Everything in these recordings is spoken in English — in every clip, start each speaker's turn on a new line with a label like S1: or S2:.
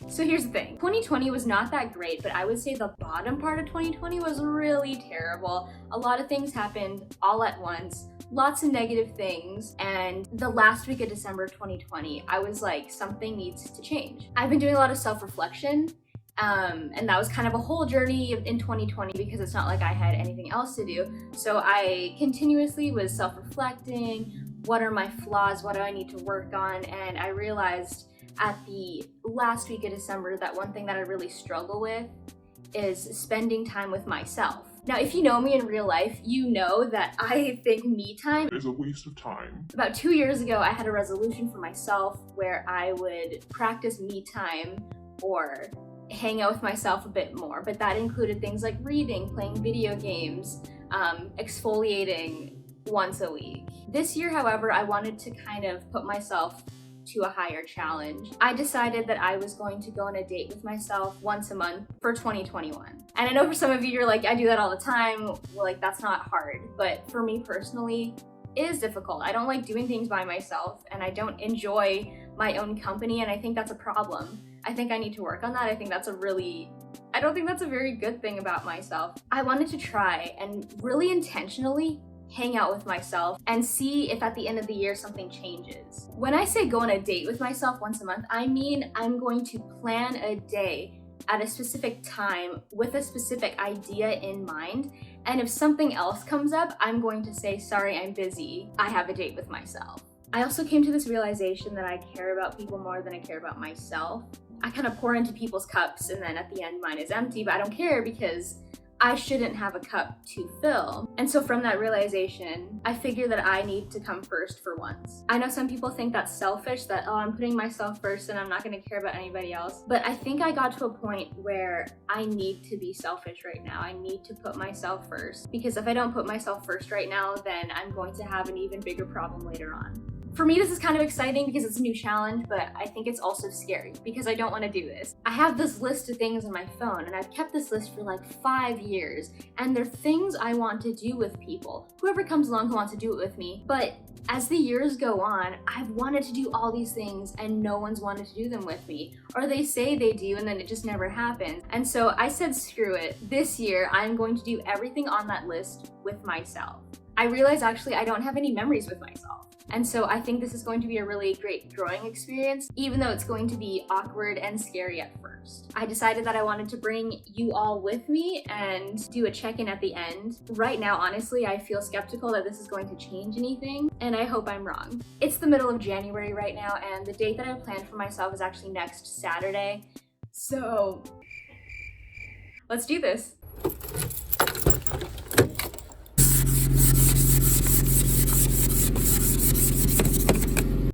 S1: So here's the thing, 2020 was not that great, but I would say the bottom part of 2020 was really terrible. A lot of things happened all at once, lots of negative things, and the last week of December 2020, I was like, something needs to change. I've been doing a lot of self-reflection, and that was kind of a whole journey in 2020 because it's not like I had anything else to do. So I continuously was self-reflecting, what are my flaws, what do I need to work on, and I realized at the last week of December that one thing that I really struggle with is spending time with myself. Now, if you know me in real life, you know that I think me time
S2: is a waste of time.
S1: About 2 years ago, I had a resolution for myself where I would practice me time or hang out with myself a bit more, but that included things like reading, playing video games, exfoliating once a week. This year, however, I wanted to kind of put myself to a higher challenge. I decided that I was going to go on a date with myself once a month for 2021. And I know for some of you, you're like, I do that all the time. Well, like, that's not hard. But for me personally, it is difficult. I don't like doing things by myself, and I don't enjoy my own company, and I think that's a problem. I think I need to work on that. I don't think that's a very good thing about myself. I wanted to try and really intentionally hang out with myself and see if at the end of the year something changes. When I say go on a date with myself once a month, I mean I'm going to plan a day at a specific time with a specific idea in mind, and if something else comes up, I'm going to say, sorry, I'm busy, I have a date with myself. I also came to this realization that I care about people more than I care about myself. I kind of pour into people's cups and then at the end mine is empty, but I don't care because I shouldn't have a cup to fill. And so from that realization, I figure that I need to come first for once. I know some people think that's selfish, that, oh, I'm putting myself first and I'm not gonna care about anybody else. But I think I got to a point where I need to be selfish right now. I need to put myself first. Because if I don't put myself first right now, then I'm going to have an even bigger problem later on. For me, this is kind of exciting because it's a new challenge, but I think it's also scary because I don't want to do this. I have this list of things on my phone, and I've kept this list for like 5 years, and they're things I want to do with people, whoever comes along who wants to do it with me. But as the years go on, I've wanted to do all these things and no one's wanted to do them with me. Or they say they do and then it just never happens. And so I said, screw it. This year, I'm going to do everything on that list with myself. I realized actually I don't have any memories with myself. And so I think this is going to be a really great growing experience, even though it's going to be awkward and scary at first. I decided that I wanted to bring you all with me and do a check-in at the end. Right now, honestly, I feel skeptical that this is going to change anything, and I hope I'm wrong. It's the middle of January right now, and the date that I planned for myself is actually next Saturday. So let's do this.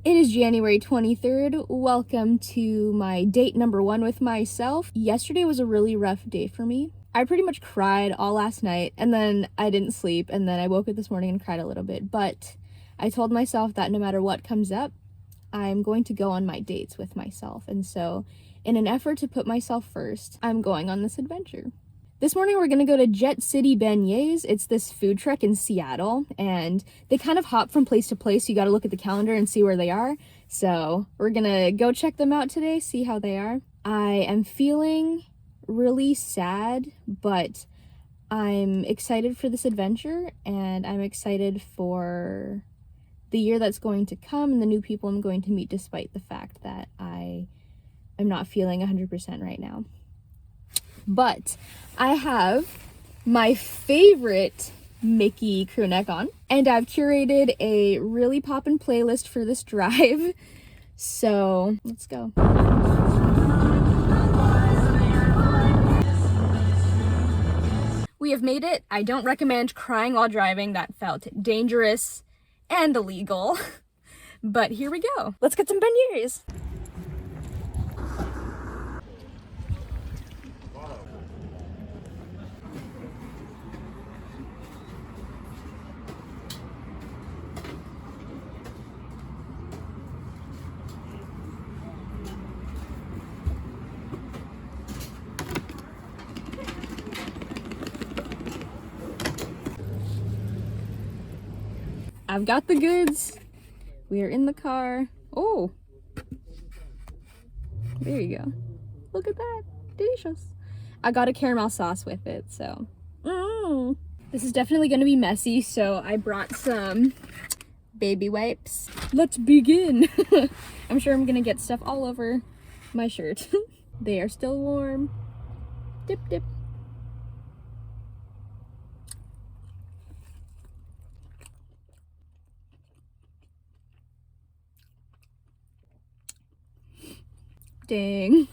S1: It is January 23rd. Welcome to my date number 1 with myself. Yesterday was a really rough day for me. I pretty much cried all last night, and then I didn't sleep, and then I woke up this morning and cried a little bit. But I told myself that no matter what comes up, I'm going to go on my dates with myself. And so in an effort to put myself first, I'm going on this adventure. This morning we're gonna go to Jet City Beignets. It's this food truck in Seattle, and they kind of hop from place to place. You gotta look at the calendar and see where they are. So we're gonna go check them out today, see how they are. I am feeling really sad, but I'm excited for this adventure, and I'm excited for the year that's going to come and the new people I'm going to meet, despite the fact that I am not feeling 100% right now. But I have my favorite Mickey crew neck on, and I've curated a really poppin' playlist for this drive. So let's go. We have made it. I don't recommend crying while driving. That felt dangerous and illegal. But here we go. Let's get some beignets. I've got the goods. We are in the car. Oh, there you go. look at that. Delicious. I got a caramel sauce with it, so. This is definitely gonna be messy, so I brought some baby wipes. Let's begin. I'm sure I'm gonna get stuff all over my shirt. They are still warm. Dip, dip. Dang.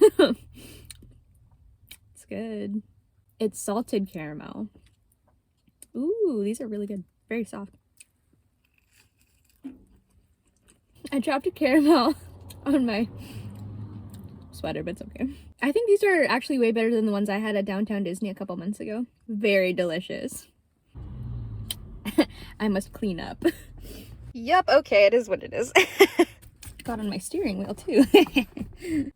S1: It's good. It's salted caramel. Ooh, these are really good. Very soft. I dropped a caramel on my sweater, but it's okay. I think these are actually way better than the ones I had at Downtown Disney a couple months ago. Very delicious. I must clean up. Yep, okay, it is what it is. Got on my steering wheel too.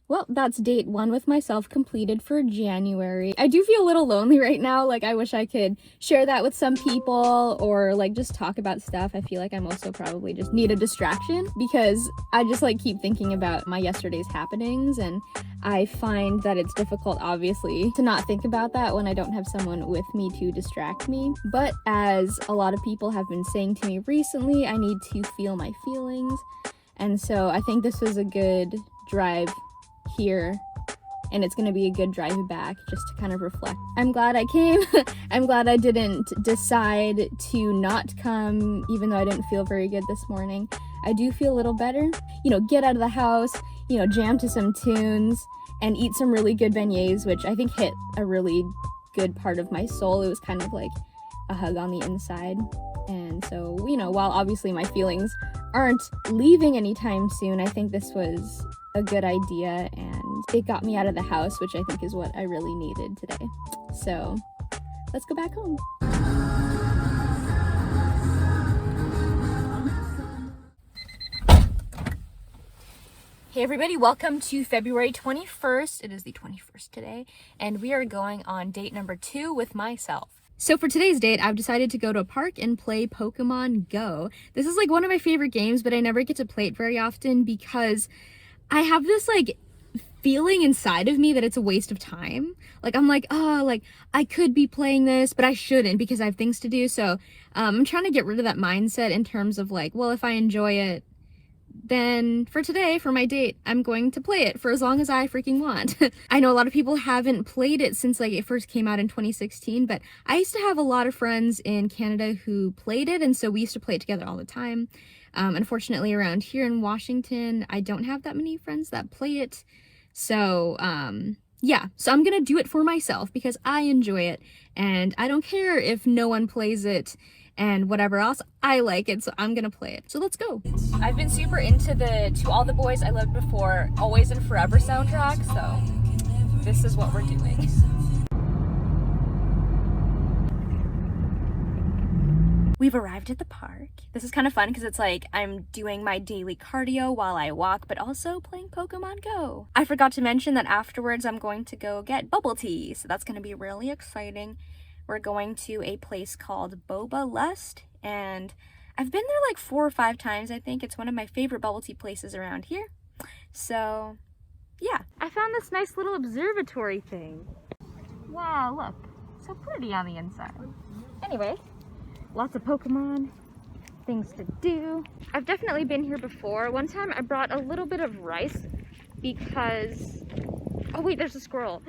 S1: Well, that's date 1 with myself completed for January. I do feel a little lonely right now. Like, I wish I could share that with some people or like just talk about stuff. I feel like I'm also probably just need a distraction because I just like keep thinking about my yesterday's happenings, and I find that it's difficult, obviously, to not think about that when I don't have someone with me to distract me. But as a lot of people have been saying to me recently, I need to feel my feelings. And so I think this was a good drive here, and it's going to be a good drive back just to kind of reflect. I'm glad I came. I'm glad I didn't decide to not come, even though I didn't feel very good this morning. I do feel a little better. You know, get out of the house, you know, jam to some tunes, and eat some really good beignets, which I think hit a really good part of my soul. It was kind of like a hug on the inside. And so, you know, while obviously my feelings aren't leaving anytime soon, I think this was a good idea, and it got me out of the house, which I think is what I really needed today. So let's go back home. Hey everybody, welcome to February 21st. It is the 21st today, and we are going on date number 2 with myself. So for today's date, I've decided to go to a park and play Pokemon Go. This is like one of my favorite games, but I never get to play it very often because I have this like feeling inside of me that it's a waste of time. Like I'm like, oh, like I could be playing this, but I shouldn't because I have things to do. So I'm trying to get rid of that mindset in terms of like, well, if I enjoy it, then for today, for my date, I'm going to play it for as long as I freaking want. I know a lot of people haven't played it since like it first came out in 2016, but I used to have a lot of friends in Canada who played it, and so we used to play it together all the time. Unfortunately, around here in Washington, I don't have that many friends that play it. So, yeah, so I'm gonna do it for myself because I enjoy it, and I don't care if no one plays it and whatever else, I like it, so I'm gonna play it. So let's go. I've been super into the To All the Boys I Loved Before, Always and Forever soundtrack, so this is what we're doing. We've arrived at the park. This is kind of fun because it's like I'm doing my daily cardio while I walk, but also playing Pokemon Go. I forgot to mention that afterwards I'm going to go get bubble tea, so that's gonna be really exciting. We're going to a place called Boba Lust, and I've been there like 4 or 5 times, I think. It's one of my favorite bubble tea places around here. So, yeah. I found this nice little observatory thing. Wow, look. So pretty on the inside. Anyway, lots of Pokemon, things to do. I've definitely been here before. One time I brought a little bit of rice because... Oh wait, there's a squirrel.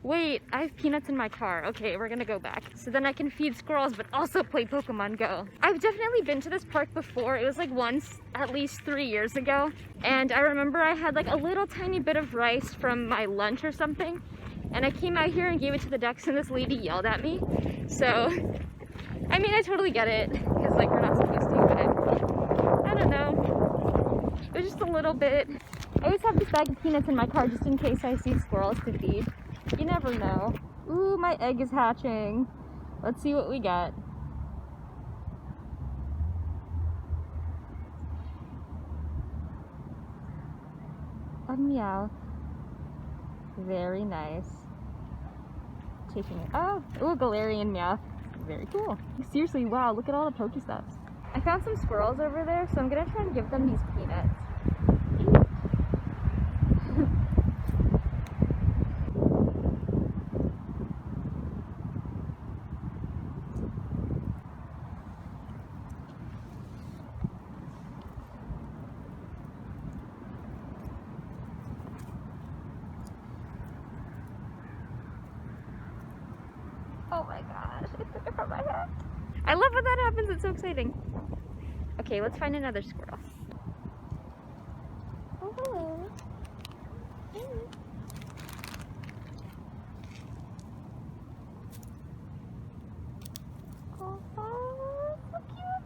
S1: Wait, I have peanuts in my car. Okay, we're gonna go back. So then I can feed squirrels, but also play Pokemon Go. I've definitely been to this park before. It was like once, at least 3 years ago. And I remember I had like a little tiny bit of rice from my lunch or something. And I came out here and gave it to the ducks, and this lady yelled at me. So, I mean, I totally get it, because like we're not supposed to, but I don't know. It was just a little bit. I always have this bag of peanuts in my car just in case I see squirrels to feed. You never know. Ooh, my egg is hatching. Let's see what we got. A meow. Very nice. Taking it. Oh, ooh, Galarian meow. Very cool. Seriously, wow, look at all the Pokestops. I found some squirrels over there, so I'm gonna try to give them these peanuts. my gosh, it took it from my head. I love when that happens, it's so exciting. Okay, let's find another squirrel. Oh, hello. Hey. Oh, so cute.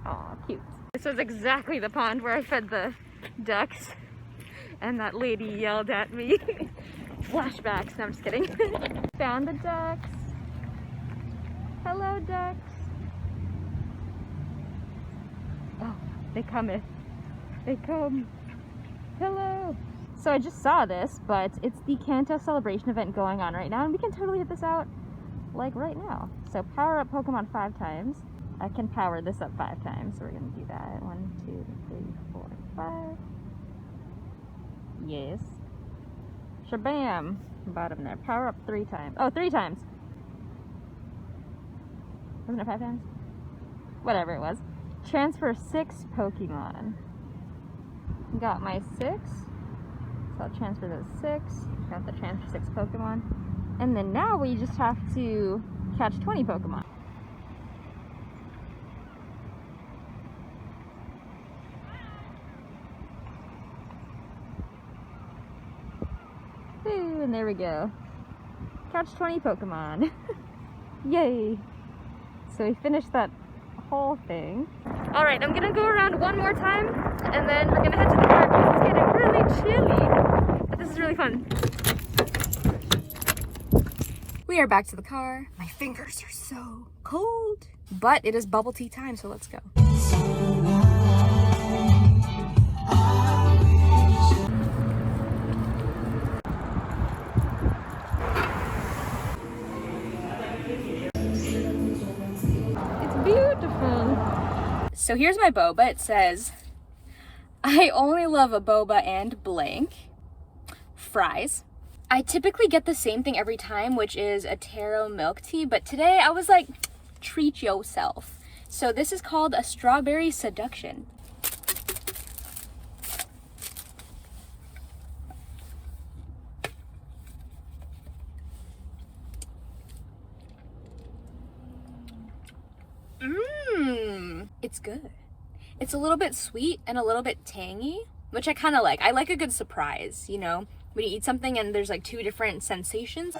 S1: Aw, cute. This was exactly the pond where I fed the ducks and that lady yelled at me. Flashbacks, no, I'm just kidding. Found the ducks. Hello, ducks. Oh, they cometh. They come. Hello. So I just saw this, but it's the Kanto celebration event going on right now, and we can totally hit this out like right now. So power up Pokemon 5 times. I can power this up 5 times, so we're gonna do that. 1, 2, 3, 4, 5. Yes. Shabam! Bottom there. Power up 3 times. Oh, 3 times! Wasn't it 5 times? Whatever it was. Transfer 6 Pokemon. Got my 6. So I'll transfer those 6. Got the transfer 6 Pokemon. And then now we just have to catch 20 Pokemon. Ooh, and there we go. Catch 20 Pokemon. Yay! So we finished that whole thing. Alright, I'm gonna go around one more time, and then we're gonna head to the park because it's getting really chilly. But this is really fun. We are back to the car. My fingers are so cold. But it is bubble tea time, so let's go. Beautiful. So here's my boba. It says, I only love a boba and blank. Fries. I typically get the same thing every time, which is a taro milk tea, but today I was like, treat yourself. So this is called a strawberry seduction. It's good. It's a little bit sweet and a little bit tangy, which I kind of like. I like a good surprise, you know, when you eat something and there's like 2 different sensations.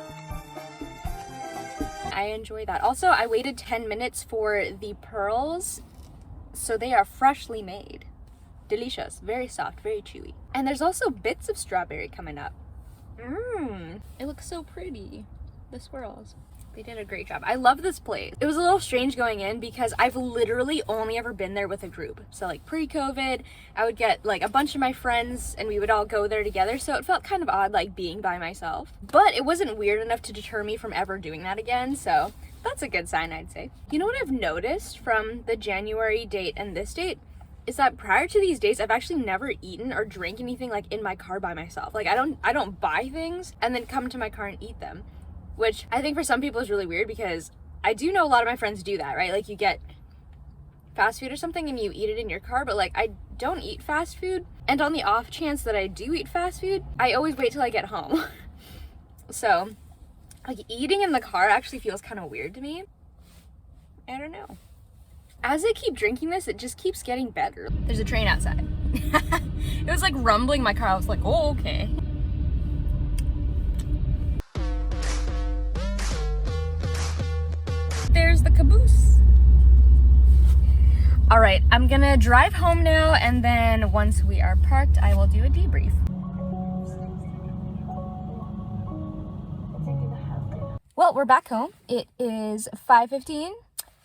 S1: I enjoy that. Also, I waited 10 minutes for the pearls, so they are freshly made. Delicious, very soft, very chewy. And there's also bits of strawberry coming up. It looks so pretty. The swirls. They did a great job. I love this place. It was a little strange going in because I've literally only ever been there with a group. So like pre-COVID, I would get like a bunch of my friends and we would all go there together. So it felt kind of odd like being by myself. But it wasn't weird enough to deter me from ever doing that again. So that's a good sign, I'd say. You know what I've noticed from the January date and this date? Is that prior to these dates, I've actually never eaten or drank anything like in my car by myself. Like I don't buy things and then come to my car and eat them. Which I think for some people is really weird because I do know a lot of my friends do that, right? Like you get fast food or something and you eat it in your car, but like I don't eat fast food. And on the off chance that I do eat fast food, I always wait till I get home. So like eating in the car actually feels kind of weird to me. I don't know. As I keep drinking this, it just keeps getting better. There's a train outside. It was like rumbling in my car. I was like, oh, okay. There's the caboose. All right, I'm gonna drive home now, and then once we are parked, I will do a debrief. Well, we're back home. It is 5:15,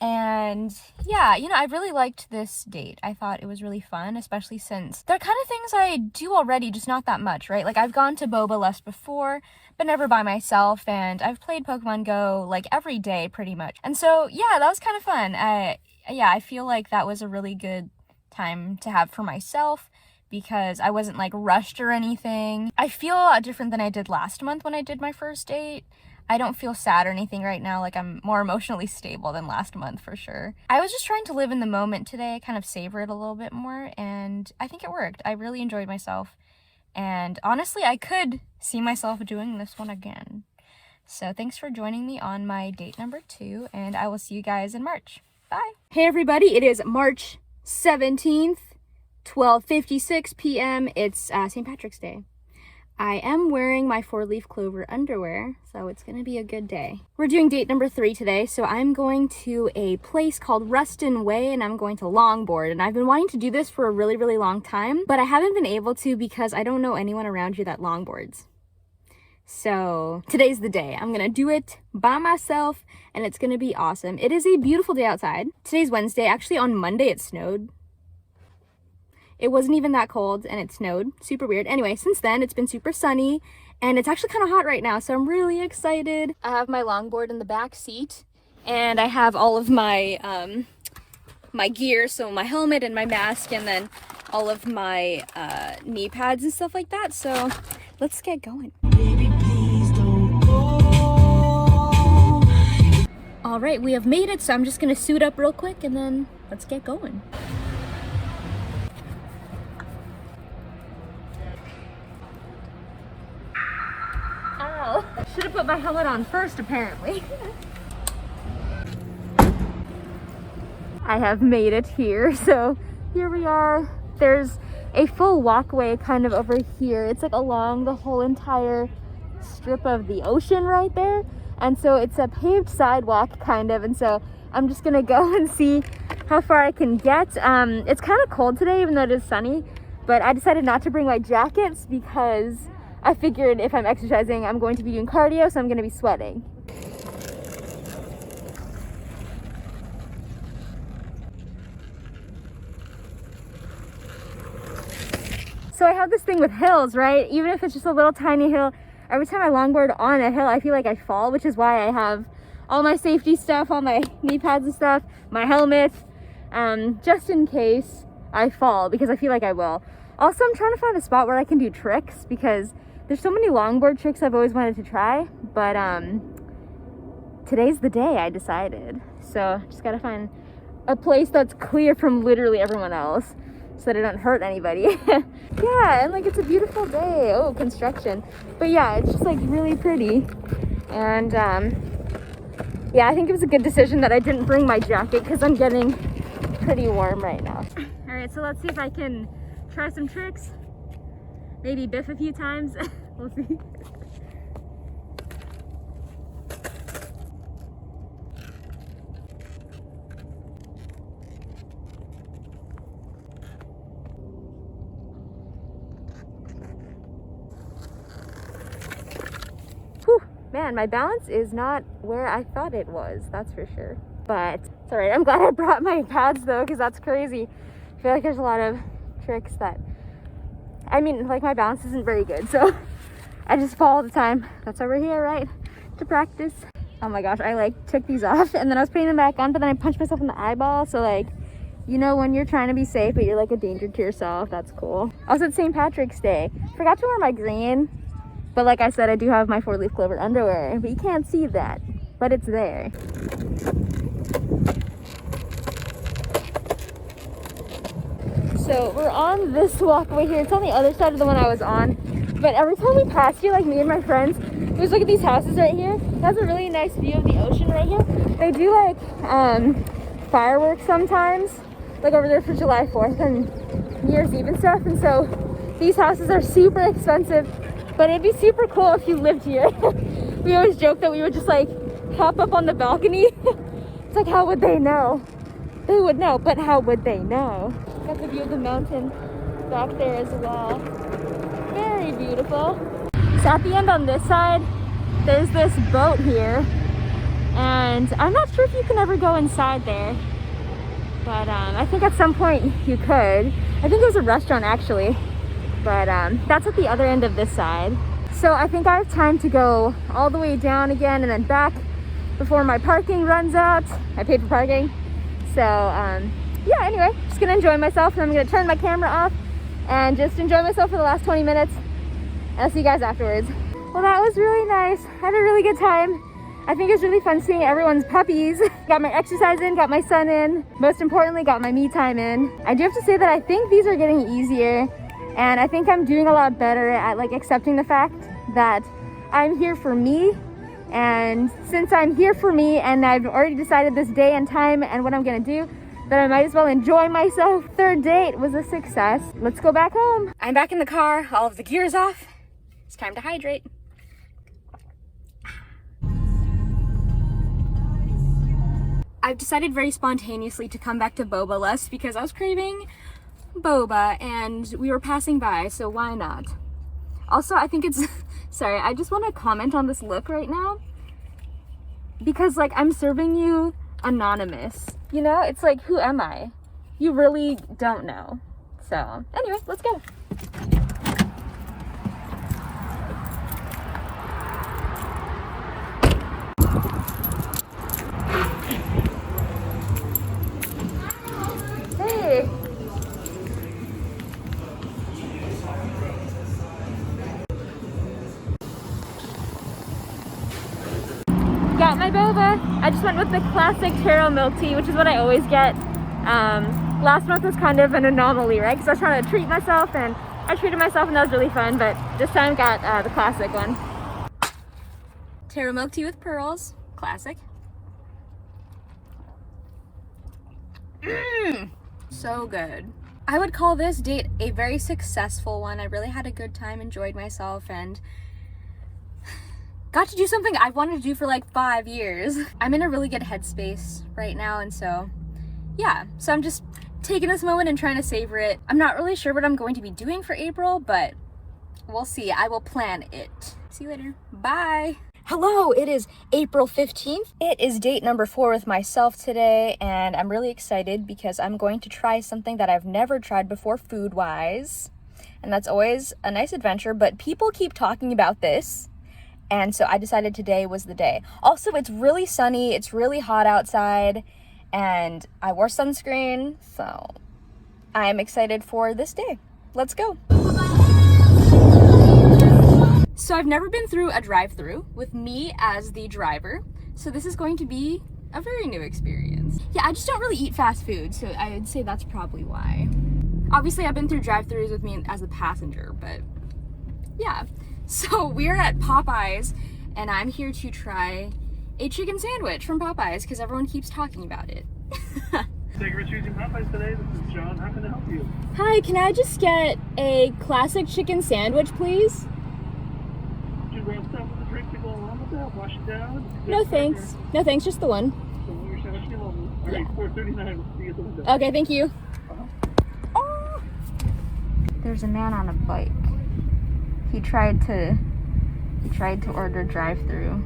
S1: and yeah, I really liked this date. I thought it was really fun, especially since they're kind of things I do already, just not that much, right? Like, I've gone to Boba Less before, but never by myself, and I've played Pokemon Go, like, every day, pretty much. And so, yeah, that was kind of fun. I feel like that was a really good time to have for myself, because I wasn't, like, rushed or anything. I feel different than I did last month when I did my first date. I don't feel sad or anything right now. Like, I'm more emotionally stable than last month for sure. I was just trying to live in the moment today, kind of savor it a little bit more, and I think it worked. I really enjoyed myself, and honestly, I could see myself doing this one again. So thanks for joining me on my date number 2, and I will see you guys in March. Bye. Hey everybody, it is March 17th, 12:56 p.m. It's St. Patrick's Day. I am wearing my 4-leaf clover underwear, so it's gonna be a good day. We're doing date number 3 today, so I'm going to a place called Ruston Way, and I'm going to longboard. And I've been wanting to do this for a really, really long time, but I haven't been able to because I don't know anyone around here that longboards. So today's the day. I'm gonna do it by myself, and it's gonna be awesome. It is a beautiful day outside. Today's Wednesday. Actually, on Monday it snowed. It wasn't even that cold, and it snowed. Super weird. Anyway, since then, it's been super sunny, and it's actually kind of hot right now, so I'm really excited. I have my longboard in the back seat, and I have all of my my gear, so my helmet and my mask, and then all of my knee pads and stuff like that. So let's get going. Baby, please don't go. All right, we have made it, so I'm just gonna suit up real quick, and then let's get going. Should have put my helmet on first, apparently. I have made it here, so here we are. There's a full walkway kind of over here. It's like along the whole entire strip of the ocean right there, and so it's a paved sidewalk kind of, and so I'm just gonna go and see how far I can get. It's kind of cold today, even though it is sunny, but I decided not to bring my jackets because I figured if I'm exercising, I'm going to be doing cardio, so I'm going to be sweating. So I have this thing with hills, right? Even if it's just a little tiny hill, every time I longboard on a hill, I feel like I fall, which is why I have all my safety stuff, all my knee pads and stuff, my helmet, just in case I fall, because I feel like I will. Also, I'm trying to find a spot where I can do tricks, because there's so many longboard tricks I've always wanted to try, but today's the day, I decided. So just gotta find a place that's clear from literally everyone else so that I don't hurt anybody. Yeah, and like it's a beautiful day. Oh, construction. But yeah, it's just like really pretty. And yeah, I think it was a good decision that I didn't bring my jacket because I'm getting pretty warm right now. All right, so let's see if I can try some tricks. Maybe biff a few times. We'll see. Whew, man, my balance is not where I thought it was, that's for sure. But it's all right. I'm glad I brought my pads though, because that's crazy. I feel like there's a lot of tricks that, I mean, like my balance isn't very good, so I just fall all the time. That's why we're here, right? To practice. Oh my gosh, I like took these off and then I was putting them back on, but then I punched myself in the eyeball. So like, you know, when you're trying to be safe, but you're like a danger to yourself, that's cool. Also, it's St. Patrick's Day. Forgot to wear my green, but like I said, I do have my 4-leaf clover underwear, but you can't see that, but it's there. So we're on this walkway here. It's on the other side of the one I was on. But every time we pass you, like me and my friends, we just look at these houses right here. It has a really nice view of the ocean right here. They do like fireworks sometimes, like over there for July 4th and New Year's Eve and stuff. And so these houses are super expensive, but it'd be super cool if you lived here. We always joke that we would just like hop up on the balcony. It's like, how would they know? They would know, but how would they know? Got the view of the mountain back there as well. Very beautiful. So at the end on this side, there's this boat here,
S2: And I'm not sure if you can ever go inside there, but I think at some point you could. I think it was a restaurant actually, but that's at the other end of this side. So I think I have time to go all the way down again and then back before my parking runs out. I paid for parking. So yeah, anyway, just gonna enjoy myself, and I'm gonna turn my camera off and just enjoy myself for the last 20 minutes. And I'll see you guys afterwards. Well, that was really nice. I had a really good time. I think it was really fun seeing everyone's puppies. Got my exercise in, got my sun in. Most importantly, got my me time in. I do have to say that I think these are getting easier, and I think I'm doing a lot better at like accepting the fact that I'm here for me. And since I'm here for me and I've already decided this day and time and what I'm gonna do, then I might as well enjoy myself. Third date was a success. Let's go back home. I'm back in the car, all of the gear's off. It's time to hydrate. I've decided very spontaneously to come back to Boba Less because I was craving boba and we were passing by, so why not? Also, I think it's, sorry, I just want to comment on this look right now because like I'm serving you anonymous, you know? It's like, who am I? You really don't know. So anyway, let's go. Hey. Got my boba. I just went with the classic taro milk tea, which is what I always get. Last month was kind of an anomaly, right? Because I was trying to treat myself, and I treated myself, and that was really fun. But this time got the classic one. Taro milk tea with pearls, classic. So good. I would call this date a very successful one. I really had a good time, enjoyed myself, and got to do something I've wanted to do for like 5 years. I'm in a really good headspace right now, and so yeah. So I'm just taking this moment and trying to savor it. I'm not really sure what I'm going to be doing for April, but we'll see. I will plan it. See you later. Bye. Hello, it is April 15th. It is date number 4 with myself today, and I'm really excited because I'm going to try something that I've never tried before food-wise, and that's always a nice adventure, but people keep talking about this, and so I decided today was the day. Also, it's really sunny, it's really hot outside, and I wore sunscreen, so I'm excited for this day. Let's go. So I've never been through a drive-thru with me as the driver, so this is going to be a very new experience. Yeah, I just don't really eat fast food, so I would say that's probably why. Obviously, I've been through drive-thrus with me as a passenger, but yeah. So we're at Popeyes, and I'm here to try a chicken sandwich from Popeyes because everyone keeps talking about it.
S3: Thank you for choosing Popeyes today. This is John. How can I help you?
S2: Hi, can I just get a classic chicken sandwich, please?
S3: Would you grab stuff with a drink to go along with that? Wash it down?
S2: No thanks. No thanks, just the one.
S3: So your sandwich be lovely. All right, $4.39. See you at the window.
S2: Okay, thank you. Oh. There's a man on a bike. He tried to order drive-thru,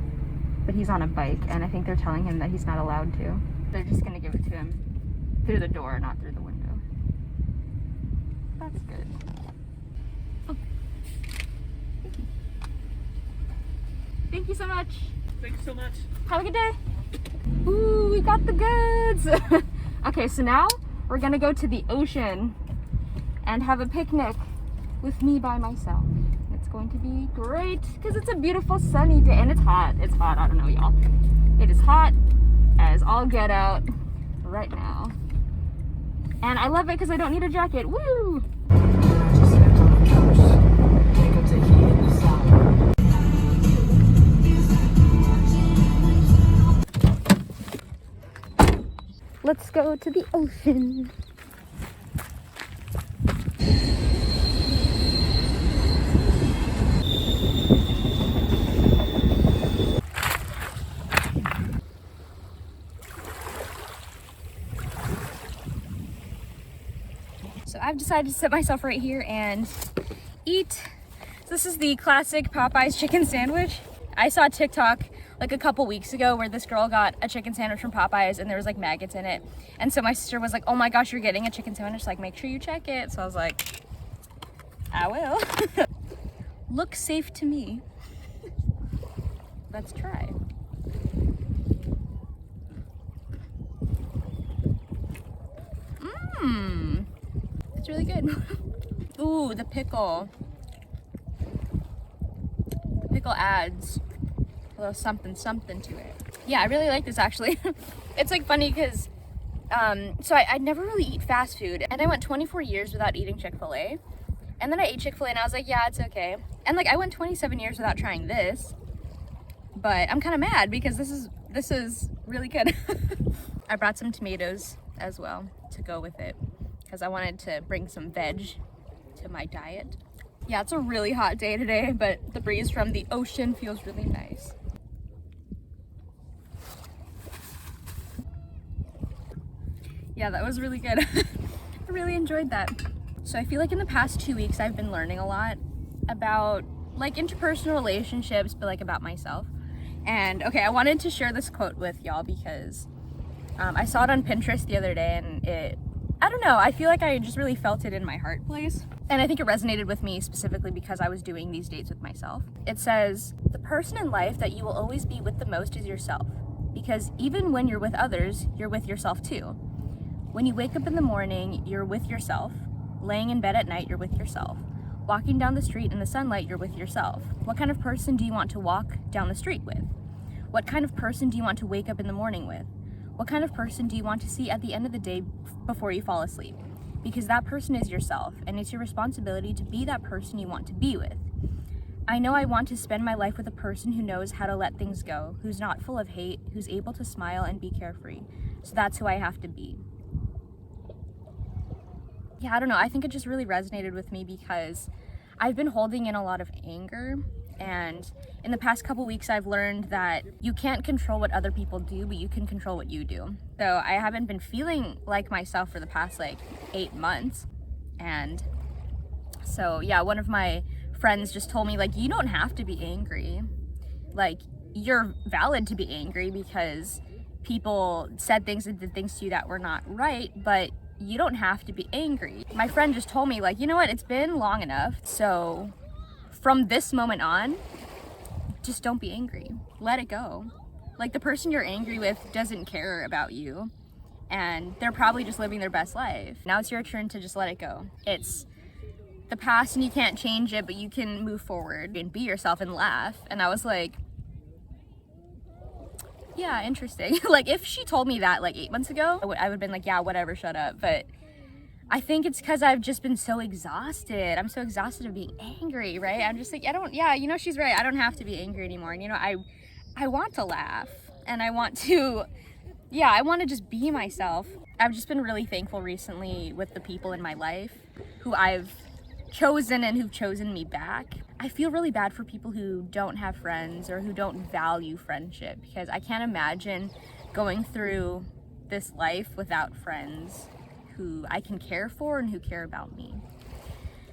S2: but he's on a bike, and I think they're telling him that he's not allowed to. They're just gonna give it to him through the door, not through the window. That's good. Oh. Thank you. Thank you so much.
S3: Thank you so much.
S2: Have a good day. Ooh, we got the goods. Okay, so now we're gonna go to the ocean and have a picnic with me by myself. It's going to be great because it's a beautiful sunny day and it's hot. It's hot, I don't know, y'all. It is hot as all get out right now. And I love it because I don't need a jacket. Woo! Let's go to the ocean. So I've decided to sit myself right here and eat. This is the classic Popeyes chicken sandwich. I saw TikTok
S1: like a couple weeks ago where this girl got a chicken sandwich from Popeyes and there was like maggots in it. And so my sister was like, oh my gosh, you're getting a chicken sandwich, like make sure you check it. So I was like, I will. Looks safe to me. Let's try. Mmm, it's really good. Ooh, the pickle. The pickle adds a little something to it. Yeah, I really like this actually. It's like funny because so I never really eat fast food, and I went 24 years without eating Chick-fil-A, and then I ate Chick-fil-A and I was like, yeah, it's okay. And like I went 27 years without trying this, but I'm kind of mad because this is really good. I brought some tomatoes as well to go with it because I wanted to bring some veg to my diet. Yeah, it's a really hot day today, but the breeze from the ocean feels really nice. Yeah, that was really good. I really enjoyed that. So I feel like in the past 2 weeks I've been learning a lot about like interpersonal relationships, but like about myself. And okay, I wanted to share this quote with y'all because I saw it on Pinterest the other day, and I don't know, I feel like I just really felt it in my heart place. And I think it resonated with me specifically because I was doing these dates with myself. It says, the person in life that you will always be with the most is yourself. Because even when you're with others, you're with yourself too. When you wake up in the morning, you're with yourself. Laying in bed at night, you're with yourself. Walking down the street in the sunlight, you're with yourself. What kind of person do you want to walk down the street with? What kind of person do you want to wake up in the morning with? What kind of person do you want to see at the end of the day before you fall asleep? Because that person is yourself, and it's your responsibility to be that person you want to be with. I know I want to spend my life with a person who knows how to let things go, who's not full of hate, who's able to smile and be carefree. So that's who I have to be. Yeah, I don't know, I think it just really resonated with me because I've been holding in a lot of anger, and in the past couple weeks I've learned that you can't control what other people do, but you can control what you do. So I haven't been feeling like myself for the past like 8 months, and so yeah, one of my friends just told me like, you don't have to be angry. Like, you're valid to be angry because people said things and did things to you that were not right, but you don't have to be angry. My friend just told me like, you know what, it's been long enough, so from this moment on, just don't be angry. Let it go. Like, the person you're angry with doesn't care about you, and they're probably just living their best life. Now it's your turn to just let it go. It's the past and you can't change it, but you can move forward and be yourself and laugh. And I was like, yeah, interesting. Like, if she told me that like 8 months ago, I would have been like, yeah, whatever, shut up. But I think it's because I've just been so exhausted. I'm so exhausted of being angry, right? I'm just like, yeah, you know, she's right. I don't have to be angry anymore. And, you know, I want to laugh, and I want to, yeah, I want to just be myself. I've just been really thankful recently with the people in my life who I've chosen and who've chosen me back. I feel really bad for people who don't have friends or who don't value friendship, because I can't imagine going through this life without friends who I can care for and who care about me.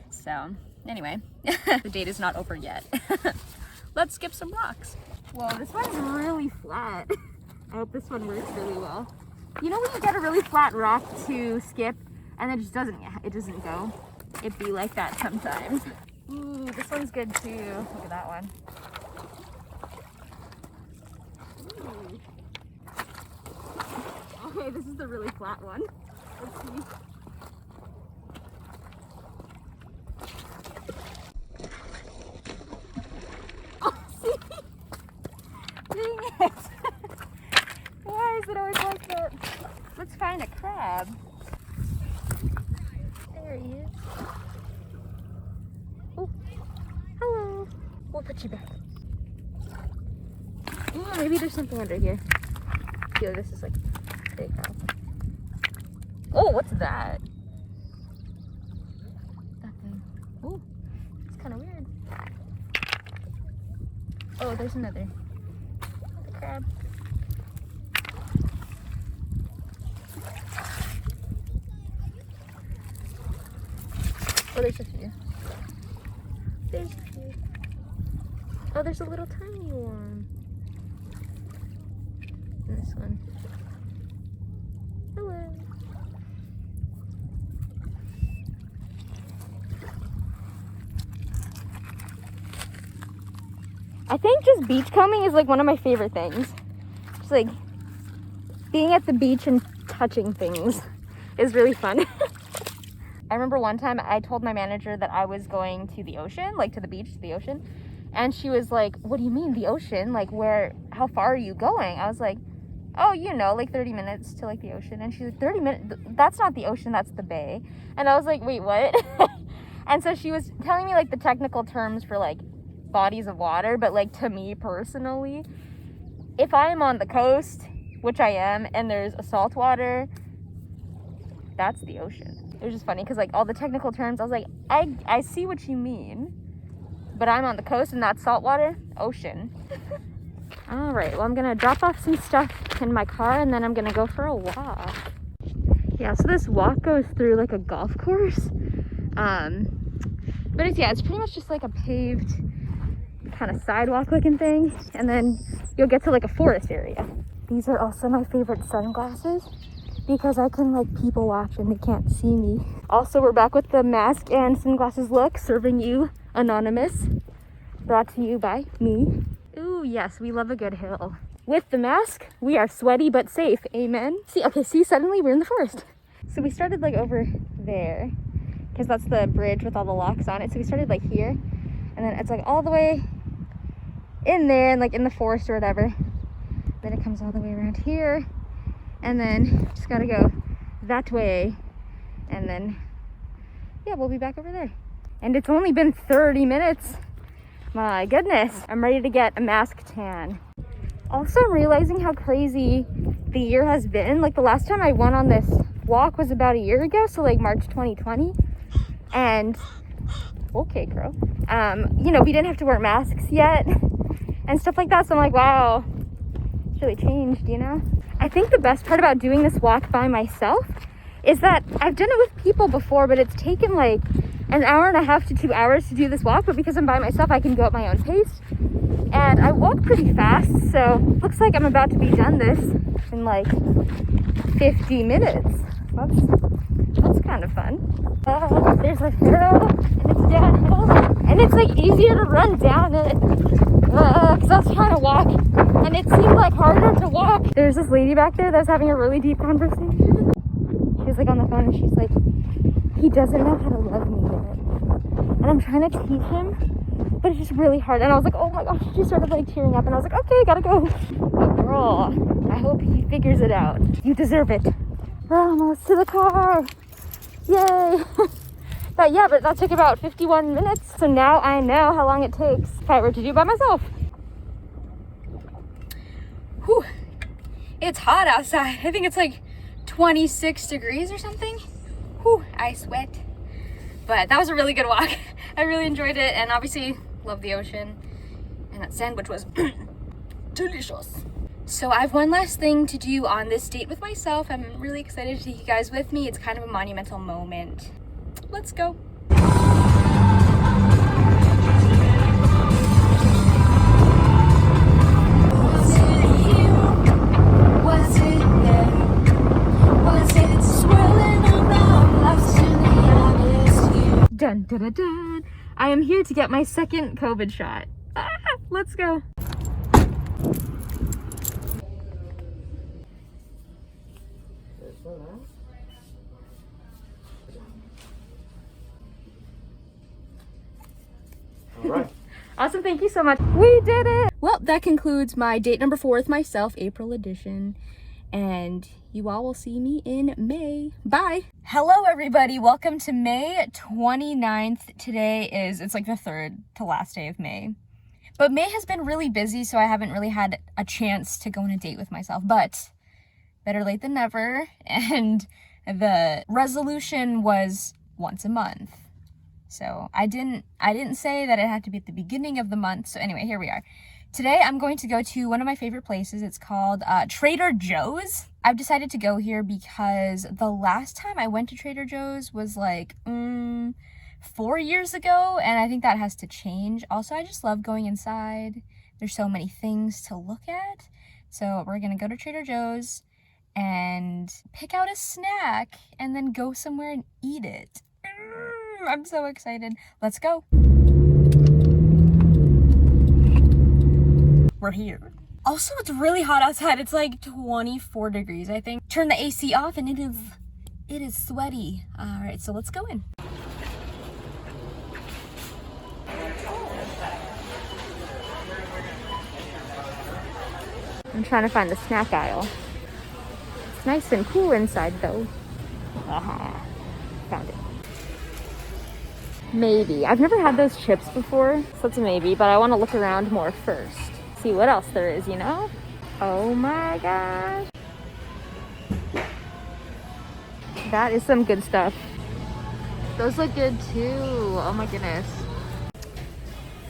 S1: So anyway, the date is not over yet. Let's skip some rocks.
S2: Whoa, this one's really flat. I hope this one works really well. You know when you get a really flat rock to skip and it just doesn't go? It'd be like that sometimes. Ooh, this one's good too. Look at that one. Ooh. Okay, this is the really flat one. Let's see. Oh, see? Dang it. Why is it always like that? Let's find a crab. There he is. Oh, hello. We'll put you back. Oh, maybe there's something under here. I feel this is like big house. Oh, what's that? That thing. Oh, it's kind of weird. Oh, there's another crab. Oh, there's a few. There's a few. Oh, there's a little tiny one. this one. Hello. I think just beachcombing is like one of my favorite things. Just like being at the beach and touching things is really fun. I remember one time I told my manager that I was going to the ocean, like to the beach, to the ocean. And she was like, what do you mean the ocean? Like how far are you going? I was like, oh, you know, like 30 minutes to like the ocean. And she's like, 30 minutes? That's not the ocean, that's the bay. And I was like, wait, what? And so she was telling me like the technical terms for like bodies of water. But like to me personally, if I am on the coast, which I am, and there's a salt water, that's the ocean. It was just funny because like all the technical terms, I was like, I see what you mean, but I'm on the coast and that's saltwater, ocean. All right, well, I'm gonna drop off some stuff in my car and then I'm gonna go for a walk. Yeah, so this walk goes through like a golf course. But it's pretty much just like a paved kind of sidewalk looking thing. And then you'll get to like a forest area. These are also my favorite sunglasses, because I can like people watch and they can't see me. Also, we're back with the mask and sunglasses look, serving you anonymous. Brought to you by me. Ooh, yes, we love a good hill. With the mask, we are sweaty but safe, amen? See, suddenly we're in the forest. So we started like over there, because that's the bridge with all the locks on it. So we started like here, and then it's like all the way in there and like in the forest or whatever. Then it comes all the way around here. And then just gotta go that way, and then yeah, we'll be back over there. And it's only been 30 minutes. My goodness, I'm ready to get a mask tan. Also, I'm realizing how crazy the year has been. Like the last time I went on this walk was about a year ago, so like March 2020. And okay, Crow. You know, we didn't have to wear masks yet and stuff like that. So I'm like, wow, it's really changed, you know? I think the best part about doing this walk by myself is that I've done it with people before, but it's taken like an hour and a half to 2 hours to do this walk. But because I'm by myself, I can go at my own pace. And I walk pretty fast, so looks like I'm about to be done this in like 50 minutes. That's kind of fun. There's a hill, and it's downhill, and it's like easier to run down it. Because I was trying to walk, and it seemed like harder to walk. There's this lady back there that was having a really deep conversation. She was like on the phone, and she's like, he doesn't know how to love me yet. And I'm trying to teach him, but it's just really hard. And I was like, oh my gosh, she started like tearing up, and I was like, okay, gotta go. But girl, I hope he figures it out. You deserve it. We're almost to the car. Yay. But that took about 51 minutes. So now I know how long it takes if I were to do it by myself. Whew. It's hot outside. I think it's like 26 degrees or something. Whew, I sweat. But that was a really good walk. I really enjoyed it, and obviously love the ocean. And that sandwich was delicious. So I have one last thing to do on this date with myself. I'm really excited to take you guys with me. It's kind of a monumental moment. Let's go. Dun, dun, dun, dun. I am here to get my second COVID shot. Let's go.
S3: All right.
S2: Awesome, thank you so much. We did it! Well, that concludes my date number 4 with myself, April edition. And you all will see me in May. Bye! Hello everybody, welcome to May 29th. It's like the 3rd to last day of May. But May has been really busy, so I haven't really had a chance to go on a date with myself. But better late than never. And the resolution was once a month. So I didn't say that it had to be at the beginning of the month. So anyway, here we are. Today I'm going to go to one of my favorite places. It's called Trader Joe's. I've decided to go here because the last time I went to Trader Joe's was like 4 years ago, and I think that has to change. Also, I just love going inside. There's so many things to look at. So we're gonna go to Trader Joe's and pick out a snack and then go somewhere and eat it. I'm so excited. Let's go. We're here. Also, it's really hot outside. It's like 24 degrees, I think. Turn the AC off and it is sweaty. All right, so let's go in. I'm trying to find the snack aisle. It's nice and cool inside though. Found it. Maybe. I've never had those chips before, so it's a maybe, but I want to look around more first. See what else there is, you know? Oh my gosh. That is some good stuff. Those look good too. Oh my goodness.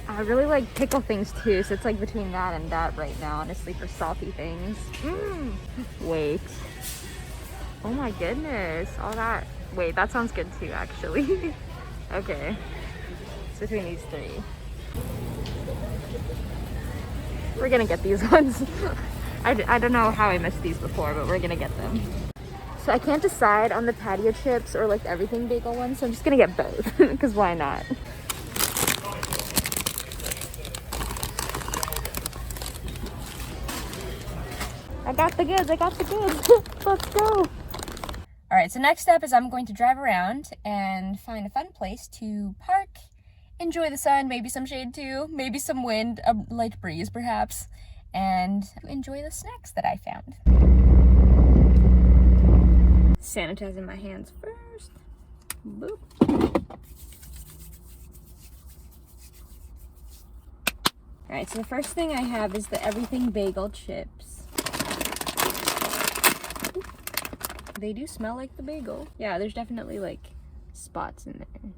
S2: I really like pickle things too, so it's like between that and that right now, honestly, for salty things. Wait. Oh my goodness. All that. Wait, that sounds good too, actually. Okay. It's between these three. We're gonna get these ones. I don't know how I missed these before, but we're gonna get them. So I can't decide on the patio chips or like the everything bagel ones, so I'm just gonna get both, because why not? I got the goods, Let's go. All right, so next step is I'm going to drive around and find a fun place to park, enjoy the sun, maybe some shade too, maybe some wind, a light breeze perhaps, and enjoy the snacks that I found. Sanitizing my hands first. Boop. All right, so the first thing I have is the everything bagel chips. They do smell like the bagel. Yeah, there's definitely like spots in there.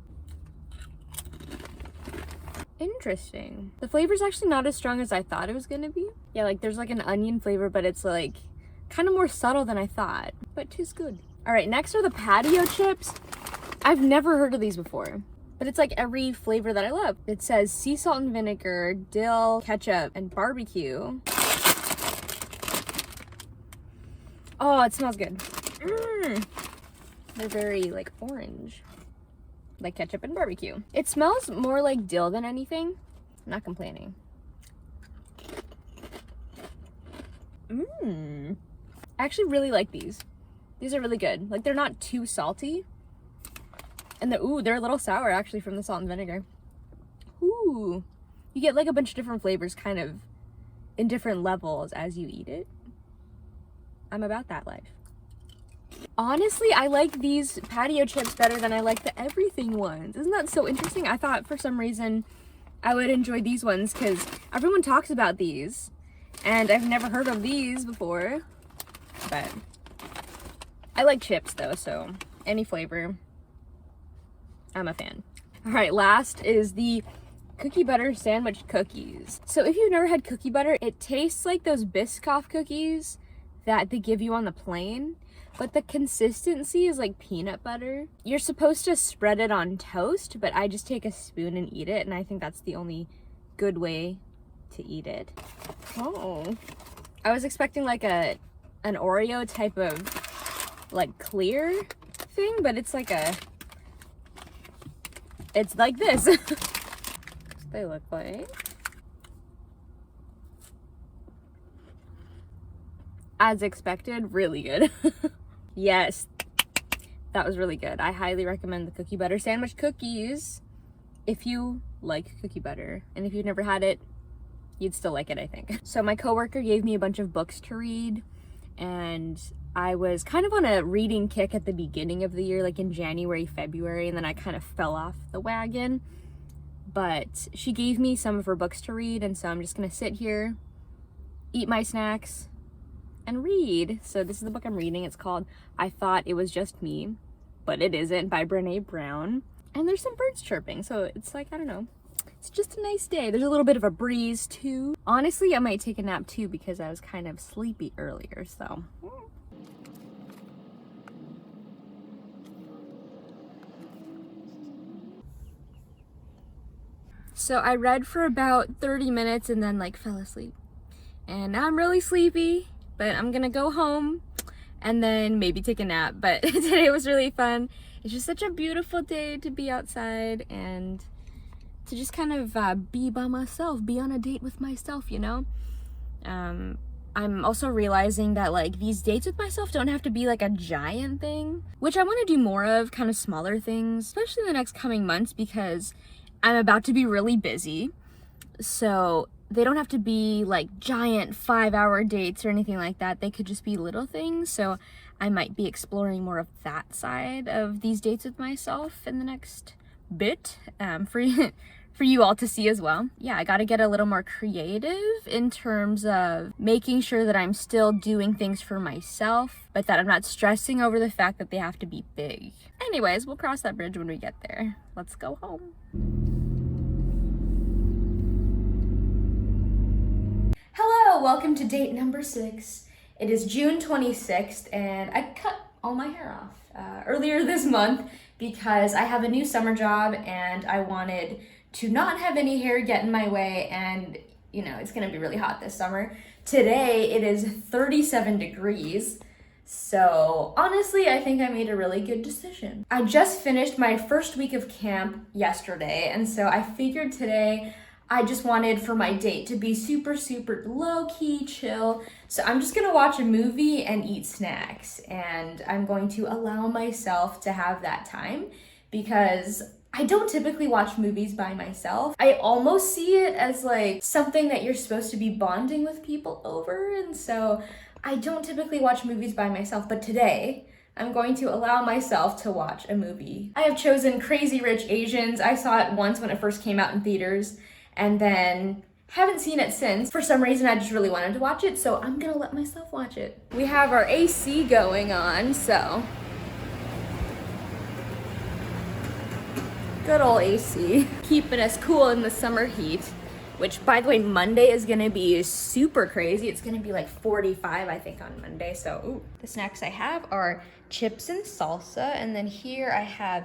S2: Interesting. The flavor's actually not as strong as I thought it was gonna be. Yeah, like there's like an onion flavor, but it's like kind of more subtle than I thought, but 'tis good. All right, next are the patio chips. I've never heard of these before, but it's like every flavor that I love. It says sea salt and vinegar, dill, ketchup, and barbecue. Oh, it smells good. They're very like orange, like ketchup and barbecue. It smells more like dill than anything. I'm not complaining. I actually really like these. These are really good. Like they're not too salty. And they're a little sour actually from the salt and vinegar. Ooh. You get like a bunch of different flavors kind of in different levels as you eat it. I'm about that life. Honestly, I like these patio chips better than I like the everything ones. Isn't that so interesting? I thought for some reason I would enjoy these ones because everyone talks about these and I've never heard of these before. But I like chips though, so any flavor, I'm a fan. All right, last is the cookie butter sandwich cookies. So if you've never had cookie butter, it tastes like those Biscoff cookies that they give you on the plane, but the consistency is like peanut butter. You're supposed to spread it on toast, but I just take a spoon and eat it, and I think that's the only good way to eat it. Oh, I was expecting like an Oreo type of like clear thing, but it's like it's like this. They look like. As expected, really good. Yes, that was really good. I highly recommend the cookie butter sandwich cookies if you like cookie butter. And if you've never had it, you'd still like it, I think. So my coworker gave me a bunch of books to read, and I was kind of on a reading kick at the beginning of the year, like in January, February, and then I kind of fell off the wagon. But she gave me some of her books to read, and so I'm just gonna sit here, eat my snacks, and read. So this is the book I'm reading. It's called I Thought It Was Just Me, But It Isn't by Brene Brown. And there's some birds chirping, so it's like, I don't know. It's just a nice day. There's a little bit of a breeze too. Honestly, I might take a nap too because I was kind of sleepy earlier, so. So I read for about 30 minutes and then like fell asleep. and now I'm really sleepy, but I'm gonna go home and then maybe take a nap. But today was really fun. It's just such a beautiful day to be outside and to just kind of be by myself, be on a date with myself, you know? I'm also realizing that like these dates with myself don't have to be like a giant thing, which I want to do more of, kind of smaller things, especially in the next coming months because I'm about to be really busy. So they don't have to be like giant 5-hour dates or anything like that. They could just be little things. So I might be exploring more of that side of these dates with myself in the next bit, for you all to see as well. Yeah, I gotta get a little more creative in terms of making sure that I'm still doing things for myself, but that I'm not stressing over the fact that they have to be big. Anyways, we'll cross that bridge when we get there. Let's go home. Hello, welcome to date number 6. It is June 26th and I cut all my hair off earlier this month because I have a new summer job and I wanted to not have any hair get in my way, and you know, it's gonna be really hot this summer. Today it is 37 degrees. So honestly, I think I made a really good decision. I just finished my first week of camp yesterday, and so I figured today I just wanted for my date to be super, super low-key, chill. So I'm just gonna watch a movie and eat snacks, and I'm going to allow myself to have that time because I don't typically watch movies by myself. I almost see it as like something that you're supposed to be bonding with people over, and so I don't typically watch movies by myself, but today I'm going to allow myself to watch a movie. I have chosen Crazy Rich Asians. I saw it once when it first came out in theaters, and then haven't seen it since. For some reason, I just really wanted to watch it, so I'm gonna let myself watch it. We have our AC going on, so good old AC, keeping us cool in the summer heat, which by the way, Monday is gonna be super crazy. It's gonna be like 45, I think, on Monday. So, ooh. The snacks I have are chips and salsa, and then here I have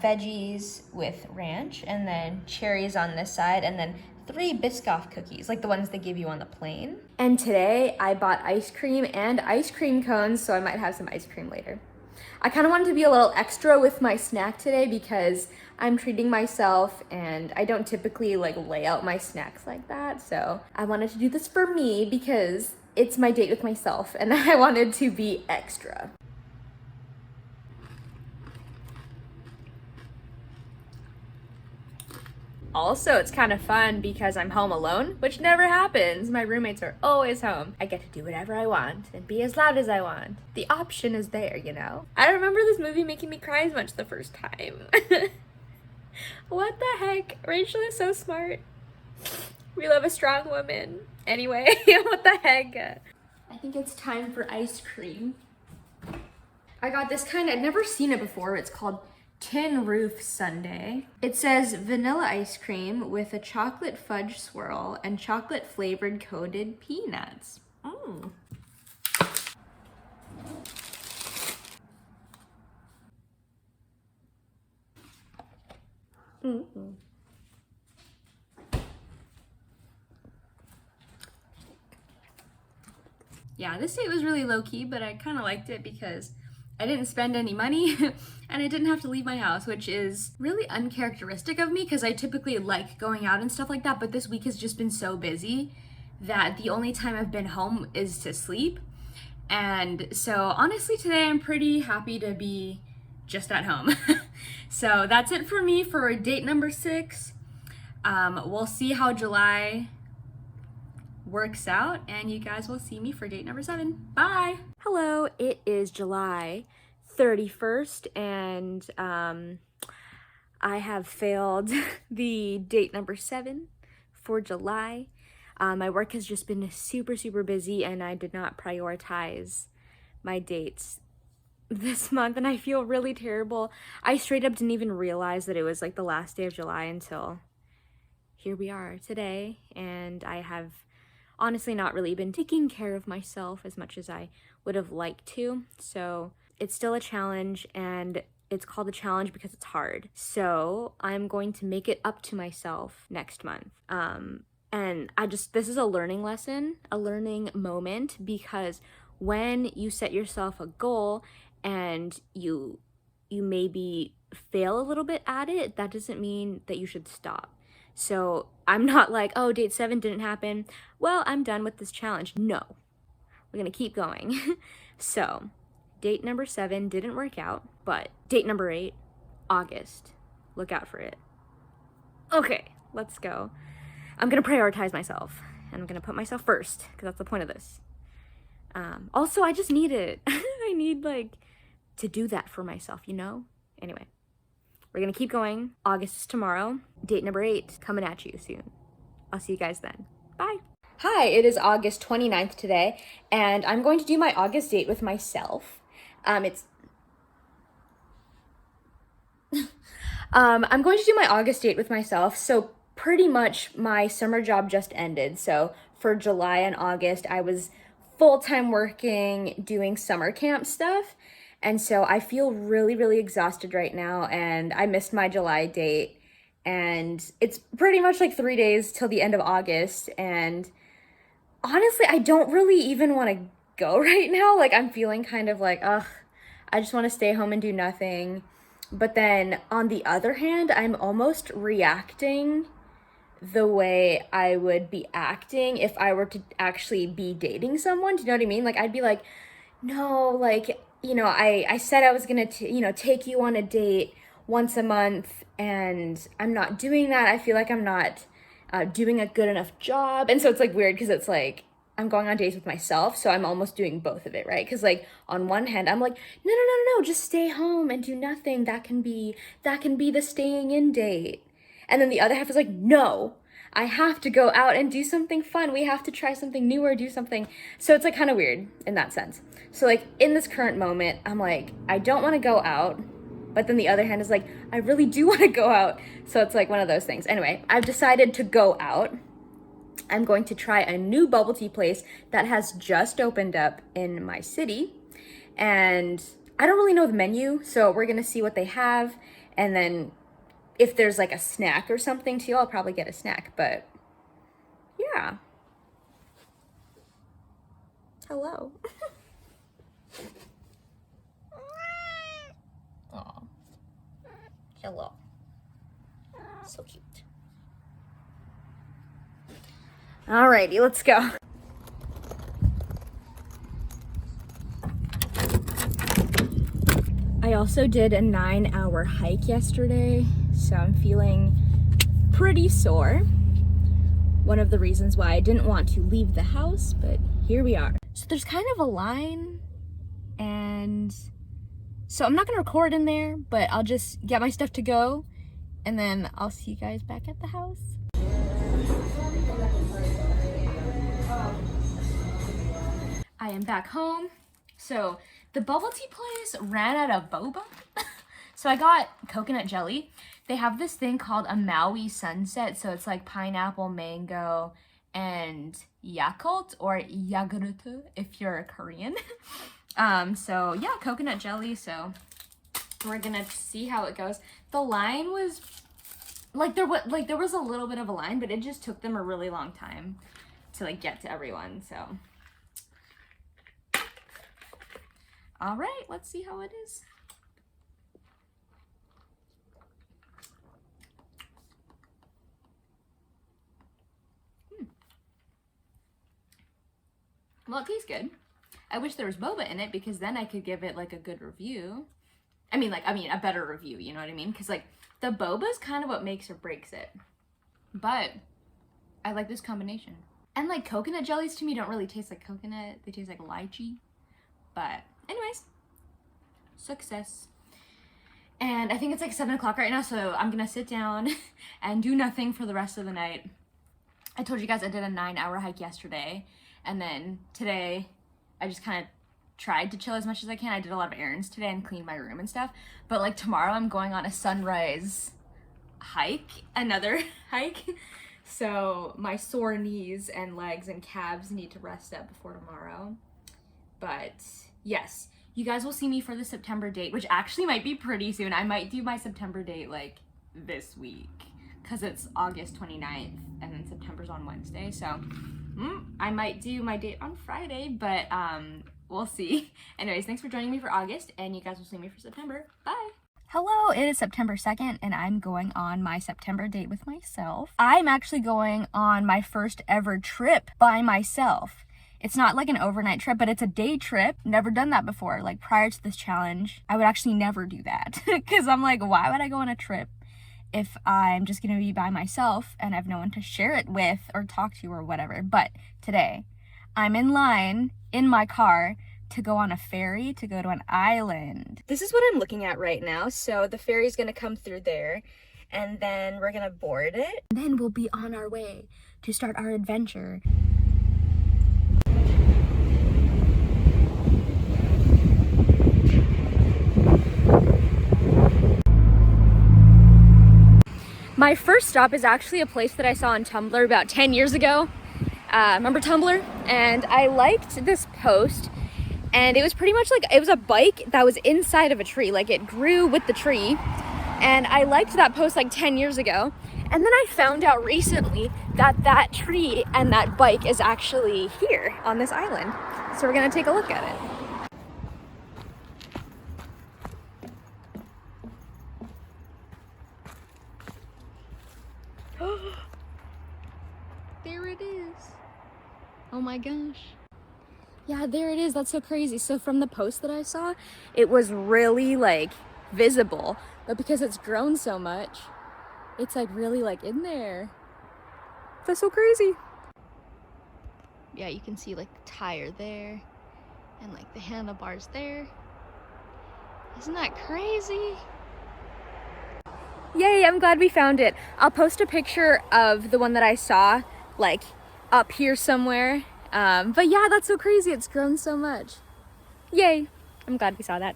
S2: veggies with ranch, and then cherries on this side, and then 3 Biscoff cookies, like the ones they give you on the plane. And today I bought ice cream and ice cream cones, so I might have some ice cream later. I kind of wanted to be a little extra with my snack today because I'm treating myself and I don't typically like lay out my snacks like that. So I wanted to do this for me because it's my date with myself and I wanted to be extra. Also, it's kind of fun because I'm home alone, which never happens. My roommates are always home. I get to do whatever I want and be as loud as I want. The option is there, you know? I remember this movie making me cry as much the first time. What the heck? Rachel is so smart. We love a strong woman. Anyway, what the heck? I think it's time for ice cream. I got this kind, I'd never seen it before. It's called Tin Roof Sundae. It says vanilla ice cream with a chocolate fudge swirl and chocolate flavored coated peanuts. Mm. Mm-hmm. Yeah, this date was really low-key, but I kind of liked it because I didn't spend any money and I didn't have to leave my house, which is really uncharacteristic of me because I typically like going out and stuff like that, but this week has just been so busy that the only time I've been home is to sleep. And so honestly, today I'm pretty happy to be just at home. So that's it for me for date number 6. We'll see how July works out and you guys will see me for date number 7. Bye. Hello, it is July 31st and I have failed the date number 7 for July. My work has just been super, super busy and I did not prioritize my dates this month and I feel really terrible. I straight up didn't even realize that it was like the last day of July until here we are today, and I have honestly not really been taking care of myself as much as I would have liked to. So it's still a challenge, and it's called a challenge because it's hard. So I'm going to make it up to myself next month. And this is a learning lesson, a learning moment, because when you set yourself a goal and you maybe fail a little bit at it, that doesn't mean that you should stop. So I'm not like, oh, date 7 didn't happen, well, I'm done with this challenge. No, we're gonna keep going. So date number 7 didn't work out, but date number 8, August, look out for it. Okay, let's go. I'm gonna prioritize myself, and I'm gonna put myself first, because that's the point of this. Also, I just need it. I need, like, to do that for myself, you know? Anyway, we're gonna keep going. August is tomorrow. Date number 8 coming at you soon. I'll see you guys then. Bye. Hi, it is August 29th today, and I'm going to do my August date with myself. I'm going to do my August date with myself, so pretty much my summer job just ended. So for July and August, I was full-time working, doing summer camp stuff. And so I feel really, really exhausted right now, and I missed my July date. And it's pretty much like 3 days till the end of August. And honestly, I don't really even want to go right now. Like, I'm feeling kind of like, ugh, I just want to stay home and do nothing. But then on the other hand, I'm almost reacting the way I would be acting if I were to actually be dating someone. Do you know what I mean? Like, I'd be like, no, like, you know, I said I was gonna, take you on a date once a month, and I'm not doing that. I feel like I'm not doing a good enough job. And so it's like weird, because it's like I'm going on dates with myself, so I'm almost doing both of it, right? Because like on one hand, I'm like, no, just stay home and do nothing. That can be the staying in date. And then the other half is like, no, I have to go out and do something fun. We have to try something new or do something. So it's like kind of weird in that sense. So like in this current moment, I'm like, I don't want to go out. But then the other hand is like, I really do want to go out. So it's like one of those things. Anyway, I've decided to go out. I'm going to try a new bubble tea place that has just opened up in my city. And I don't really know the menu, so we're gonna see what they have. And then if there's like a snack or something too, I'll probably get a snack. But yeah. Hello. Aw. Hello. So cute. Alrighty, let's go. I also did a 9-hour hike yesterday, so I'm feeling pretty sore. One of the reasons why I didn't want to leave the house, but here we are. So there's kind of a line, and so I'm not gonna record in there, but I'll just get my stuff to go, and then I'll see you guys back at the house. I am back home. So the bubble tea place ran out of boba. So I got coconut jelly. They have this thing called a Maui sunset. So it's like pineapple, mango, and Yakult or Yagurut if you're Korean. So yeah, coconut jelly. So we're gonna see how it goes. The line was like there was a little bit of a line, but it just took them a really long time to like get to everyone. So all right, let's see how it is. Well, it tastes good. I wish there was boba in it, because then I could give it like a good review. I mean, a better review, you know what I mean? Because like the boba is kind of what makes or breaks it. But I like this combination. And like coconut jellies to me don't really taste like coconut. They taste like lychee. But anyways, success. And I think it's like 7 o'clock right now, so I'm gonna sit down and do nothing for the rest of the night. I told you guys I did a 9-hour hike yesterday, and then today I just kind of tried to chill as much as I can. I did a lot of errands today and cleaned my room and stuff. But like tomorrow I'm going on a sunrise hike, another hike. So my sore knees and legs and calves need to rest up before tomorrow. But yes, you guys will see me for the September date, which actually might be pretty soon. I might do my September date like this week. because it's August 29th and then September's on Wednesday. So I might do my date on Friday, but we'll see. Anyways, thanks for joining me for August, and you guys will see me for September. Bye. Hello, it is September 2nd, and I'm going on my September date with myself. I'm actually going on my first ever trip by myself. It's not like an overnight trip, but it's a day trip. Never done that before. Like, prior to this challenge, I would actually never do that. Because I'm like, why would I go on a trip if I'm just gonna be by myself and I have no one to share it with or talk to or whatever? But today, I'm in line in my car to go on a ferry to go to an island. This is what I'm looking at right now. So the ferry's gonna come through there, and then we're gonna board it. Then we'll be on our way to start our adventure. My first stop is actually a place that I saw on Tumblr about 10 years ago. Remember Tumblr? And I liked this post, and it was pretty much like, it was a bike that was inside of a tree, like it grew with the tree. And I liked that post like 10 years ago. And then I found out recently that that tree and that bike is actually here on this island. So we're gonna take a look at it. There it is. Oh my gosh. Yeah, there it is. That's so crazy. So from the post that I saw, it was really like visible, but because it's grown so much, it's like really like in there. That's so crazy. Yeah, you can see like the tire there and like the handlebars there. Isn't that crazy? Yay, I'm glad we found it. I'll post a picture of the one that I saw like up here somewhere. But yeah, that's so crazy. It's grown so much. Yay. I'm glad we saw that.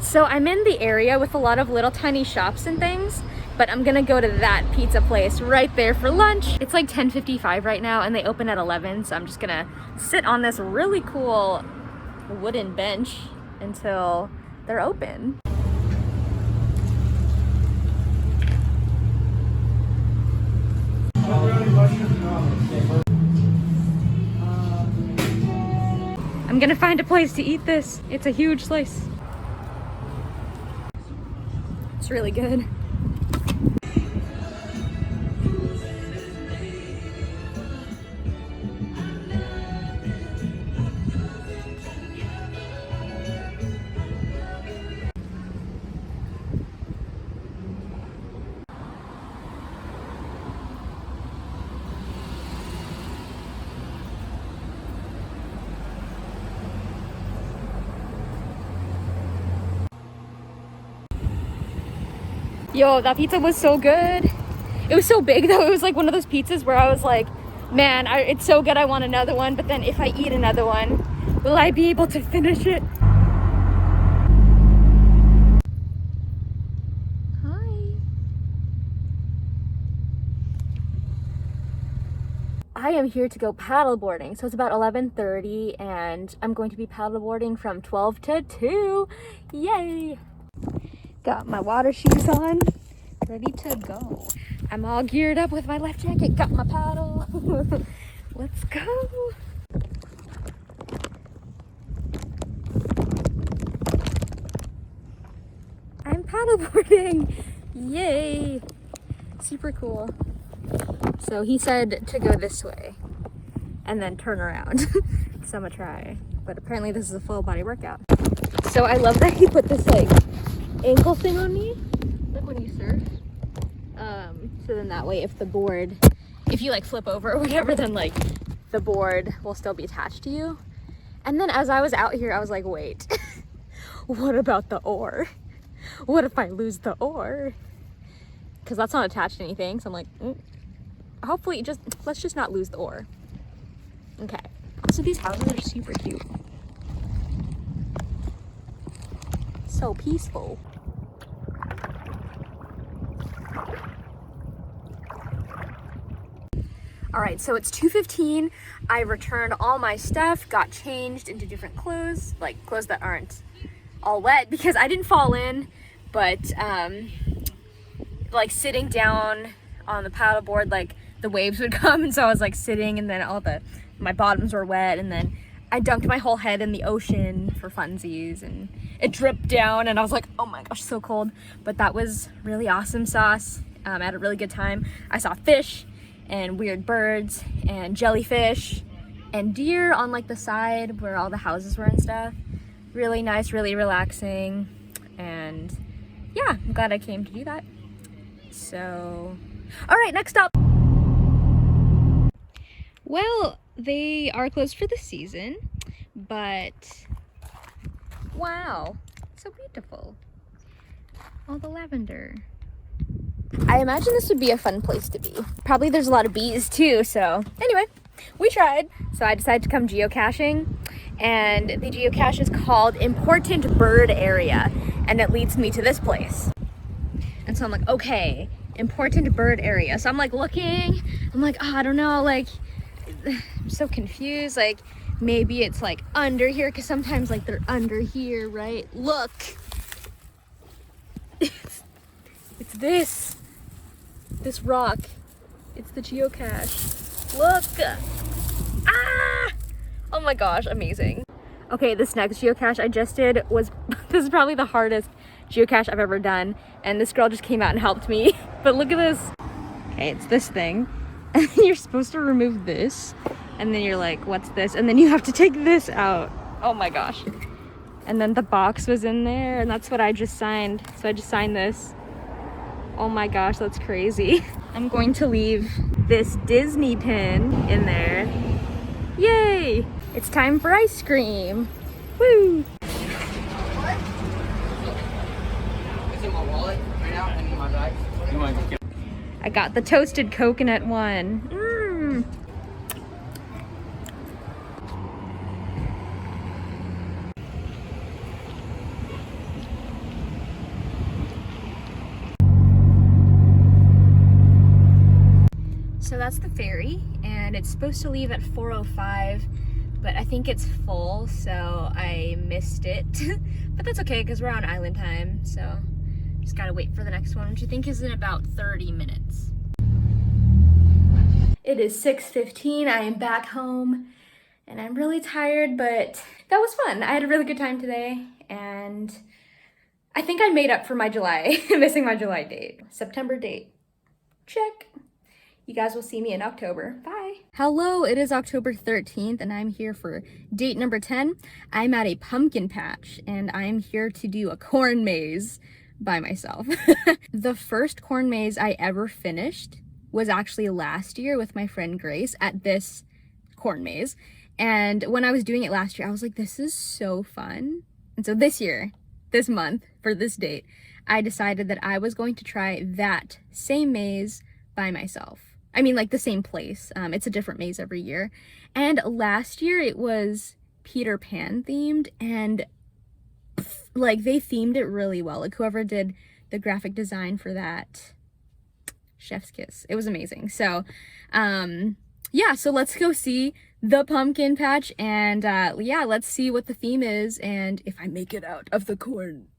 S2: So I'm in the area with a lot of little tiny shops and things, but I'm gonna go to that pizza place right there for lunch. It's like 10:55 right now and they open at 11, so I'm just gonna sit on this really cool wooden bench until they're open. I'm gonna find a place to eat this. It's a huge slice. It's really good. Yo, that pizza was so good. It was so big though. It was like one of those pizzas where I was like, man, it's so good, I want another one. But then if I eat another one, will I be able to finish it? Hi. I am here to go paddleboarding. So it's about 11:30 and I'm going to be paddleboarding from 12 to 2. Yay. Got my water shoes on, ready to go. I'm all geared up with my life jacket, got my paddle. Let's go. I'm paddleboarding. Yay. Super cool. So he said to go this way and then turn around. So I'm gonna try. But apparently this is a full body workout. So I love that he put this like ankle thing on me, like when you surf. So then that way if you like flip over or whatever, then like the board will still be attached to you. And then as I was out here, I was like, wait, what about the oar? What if I lose the oar? Because that's not attached to anything. So I'm like, hopefully let's just not lose the oar. Okay. So these houses are super cute. So peaceful. All right, so it's 2:15. I returned all my stuff, got changed into different clothes, like clothes that aren't all wet because I didn't fall in, but like sitting down on the paddleboard, like the waves would come, and so I was like sitting, and then my bottoms were wet, and then I dunked my whole head in the ocean for funsies, and it dripped down, and I was like, oh my gosh, so cold. But that was really awesome sauce. I had a really good time. I saw fish and weird birds and jellyfish and deer on like the side where all the houses were and stuff. Really nice, really relaxing, and yeah, I'm glad I came to do that. So, all right, next up. Well, they are closed for the season, but wow, so beautiful. All the lavender. I imagine this would be a fun place to be. Probably there's a lot of bees too, so anyway, we tried. So I decided to come geocaching, and the geocache is called Important Bird Area, and it leads me to this place. And so I'm like, okay, Important Bird Area. So I'm like looking, I'm like, oh, I don't know, like, I'm so confused, like maybe it's like under here, because sometimes like they're under here, right? Look, it's this rock. It's the geocache. Look. Ah! Oh my gosh, amazing. Okay, this next geocache I just did was, this is probably the hardest geocache I've ever done, and this girl just came out and helped me. But look at this. Okay, it's this thing. And you're supposed to remove this, and then you're like, what's this? And then you have to take this out. Oh my gosh. And then the box was in there, and that's what I just signed. So I just signed this. Oh my gosh, that's crazy. I'm going to leave this Disney pin in there. Yay! It's time for ice cream. Woo!
S4: It's in my wallet right now and in my bag. You want to go get
S2: I got the toasted coconut one. Mmm. So that's the ferry, and it's supposed to leave at 4:05, but I think it's full, so I missed it. But that's okay, because we're on island time, so just gotta wait for the next one, which I think is in about 30 minutes. It is 6:15, I am back home, and I'm really tired, but that was fun. I had a really good time today, and I think I made up for my July, missing my July date. September date, check. You guys will see me in October. Bye. Hello, it is October 13th, and I'm here for date number 10. I'm at a pumpkin patch, and I'm here to do a corn maze by myself. The first corn maze I ever finished was actually last year with my friend Grace at this corn maze. And when I was doing it last year, I was like, this is so fun. And so this year, this month, for this date, I decided that I was going to try that same maze by myself. I mean, like the same place. It's a different maze every year. And last year it was Peter Pan themed, and like they themed it really well. Like whoever did the graphic design for that, chef's kiss. It was amazing. So yeah, so let's go see the pumpkin patch, and yeah, let's see what the theme is and if I make it out of the corn.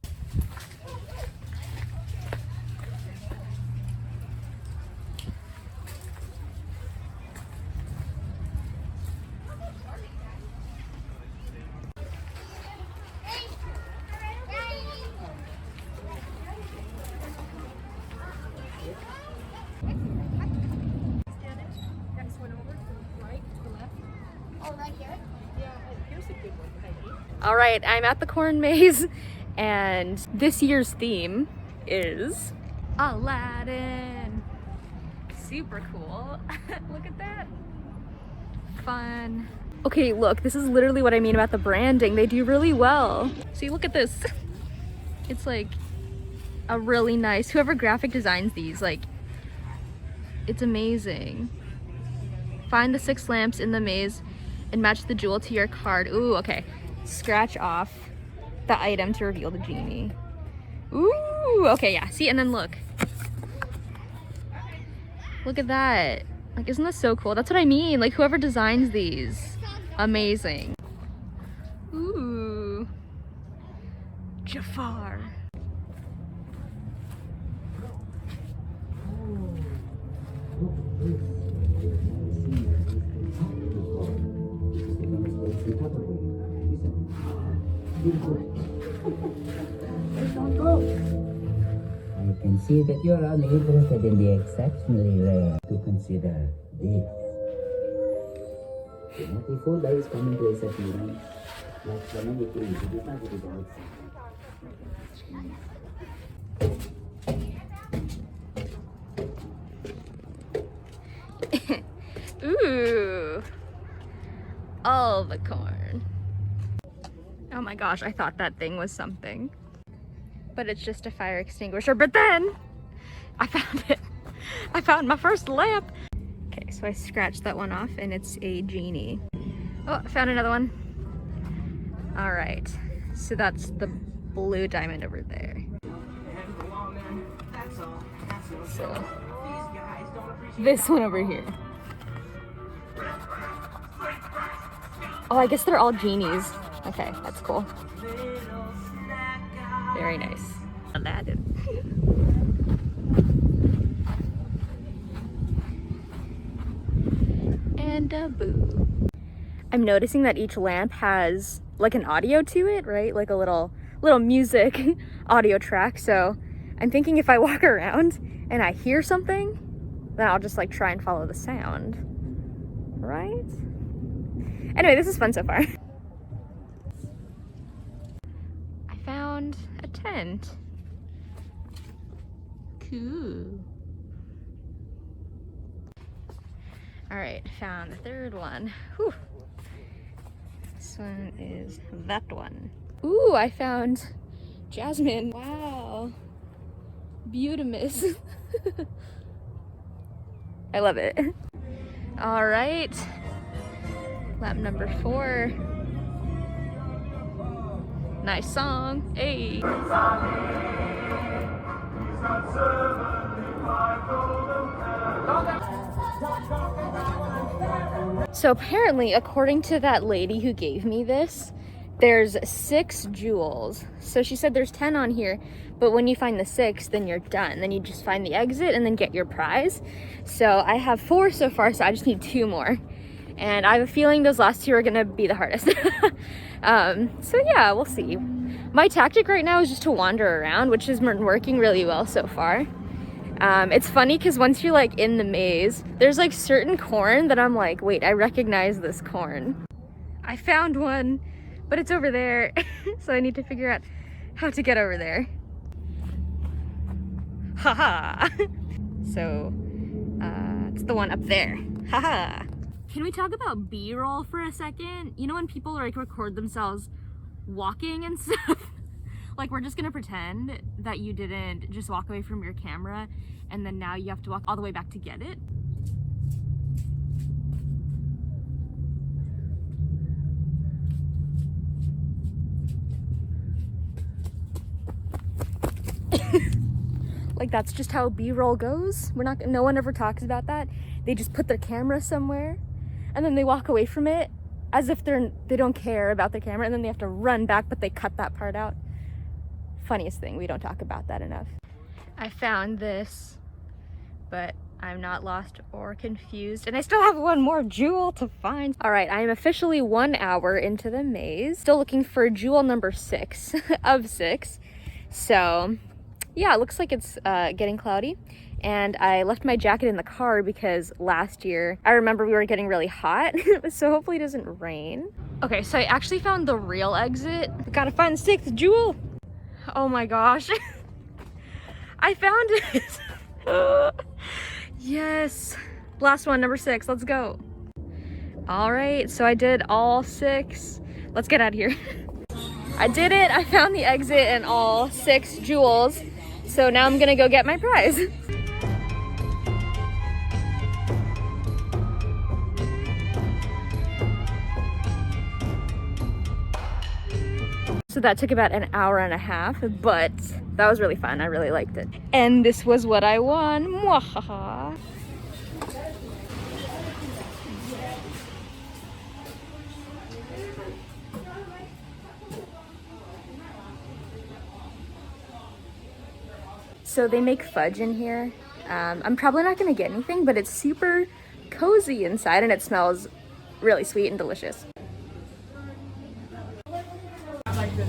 S2: All right, I'm at the corn maze, and this year's theme is Aladdin. Super cool. Look at that. Fun. Okay, look, this is literally what I mean about the branding. They do really well. See, look at this. It's like a really nice, whoever graphic designs these, like, it's amazing. Find the 6 lamps in the maze and match the jewel to your card. Ooh, okay. Scratch off the item to reveal the genie. Ooh, okay, yeah. See, and then look. Look at that. Like, isn't this so cool? That's what I mean. Like, whoever designs these, amazing. Ooh. Jafar.
S5: I can see that you're only interested in the exceptionally rare to consider this. The naughty food is coming to its appearance. Like so many things, it is not without.
S2: Ooh, all the corn. Oh my gosh, I thought that thing was something. But it's just a fire extinguisher. But then I found it. I found my first lamp. Okay, so I scratched that one off and it's a genie. Oh, I found another one. All right, so that's the blue diamond over there. So this one over here. Oh, I guess they're all genies. Okay, that's cool. Very nice. Aladdin. And a boo. I'm noticing that each lamp has like an audio to it, right? Like a little music audio track. So I'm thinking if I walk around and I hear something, then I'll just like try and follow the sound, right? Anyway, this is fun so far. I found a tent. Cool. All right, found the third one. Whew. This one is that one. Ooh, I found jasmine. Wow. Beautimus. I love it. All right. Lamp number 4. Nice song. Hey. So apparently, according to that lady who gave me this, there's 6 jewels. So she said there's 10 on here, but when you find the 6th, then you're done. Then you just find the exit and then get your prize. So I have 4 so far, so I just need 2 more. And I have a feeling those last 2 are gonna be the hardest. So yeah, we'll see. My tactic right now is just to wander around, which has been working really well so far. It's funny because once you're like in the maze, there's like certain corn that I'm like, wait, I recognize this corn. I found one, but it's over there. So I need to figure out how to get over there. Haha. So it's the one up there. Haha. Can we talk about B-roll for a second? You know when people like record themselves walking and stuff? Like we're just gonna pretend that you didn't just walk away from your camera and then now you have to walk all the way back to get it. Like that's just how B-roll goes. No one ever talks about that. They just put their camera somewhere and then they walk away from it as if they don't care about their camera, and then they have to run back, but they cut that part out. Funniest thing, we don't talk about that enough. I found this, but I'm not lost or confused, and I still have one more jewel to find. All right, I am officially 1 hour into the maze, still looking for jewel number 6 of 6. So yeah, it looks like it's getting cloudy, and I left my jacket in the car because last year I remember we were getting really hot. So hopefully it doesn't rain. Okay, so I actually found the real exit. I gotta find the 6th jewel. Oh my gosh. I found it. Yes. Last one, number 6. Let's go. All right, so I did all 6. Let's get out of here. I did it. I found the exit and all 6 jewels. So now I'm gonna go get my prize. So that took about an hour and a half, but that was really fun. I really liked it. And this was what I won. Mwahaha. So they make fudge in here. I'm probably not gonna get anything, but it's super cozy inside and it smells really sweet and delicious.
S4: I like this.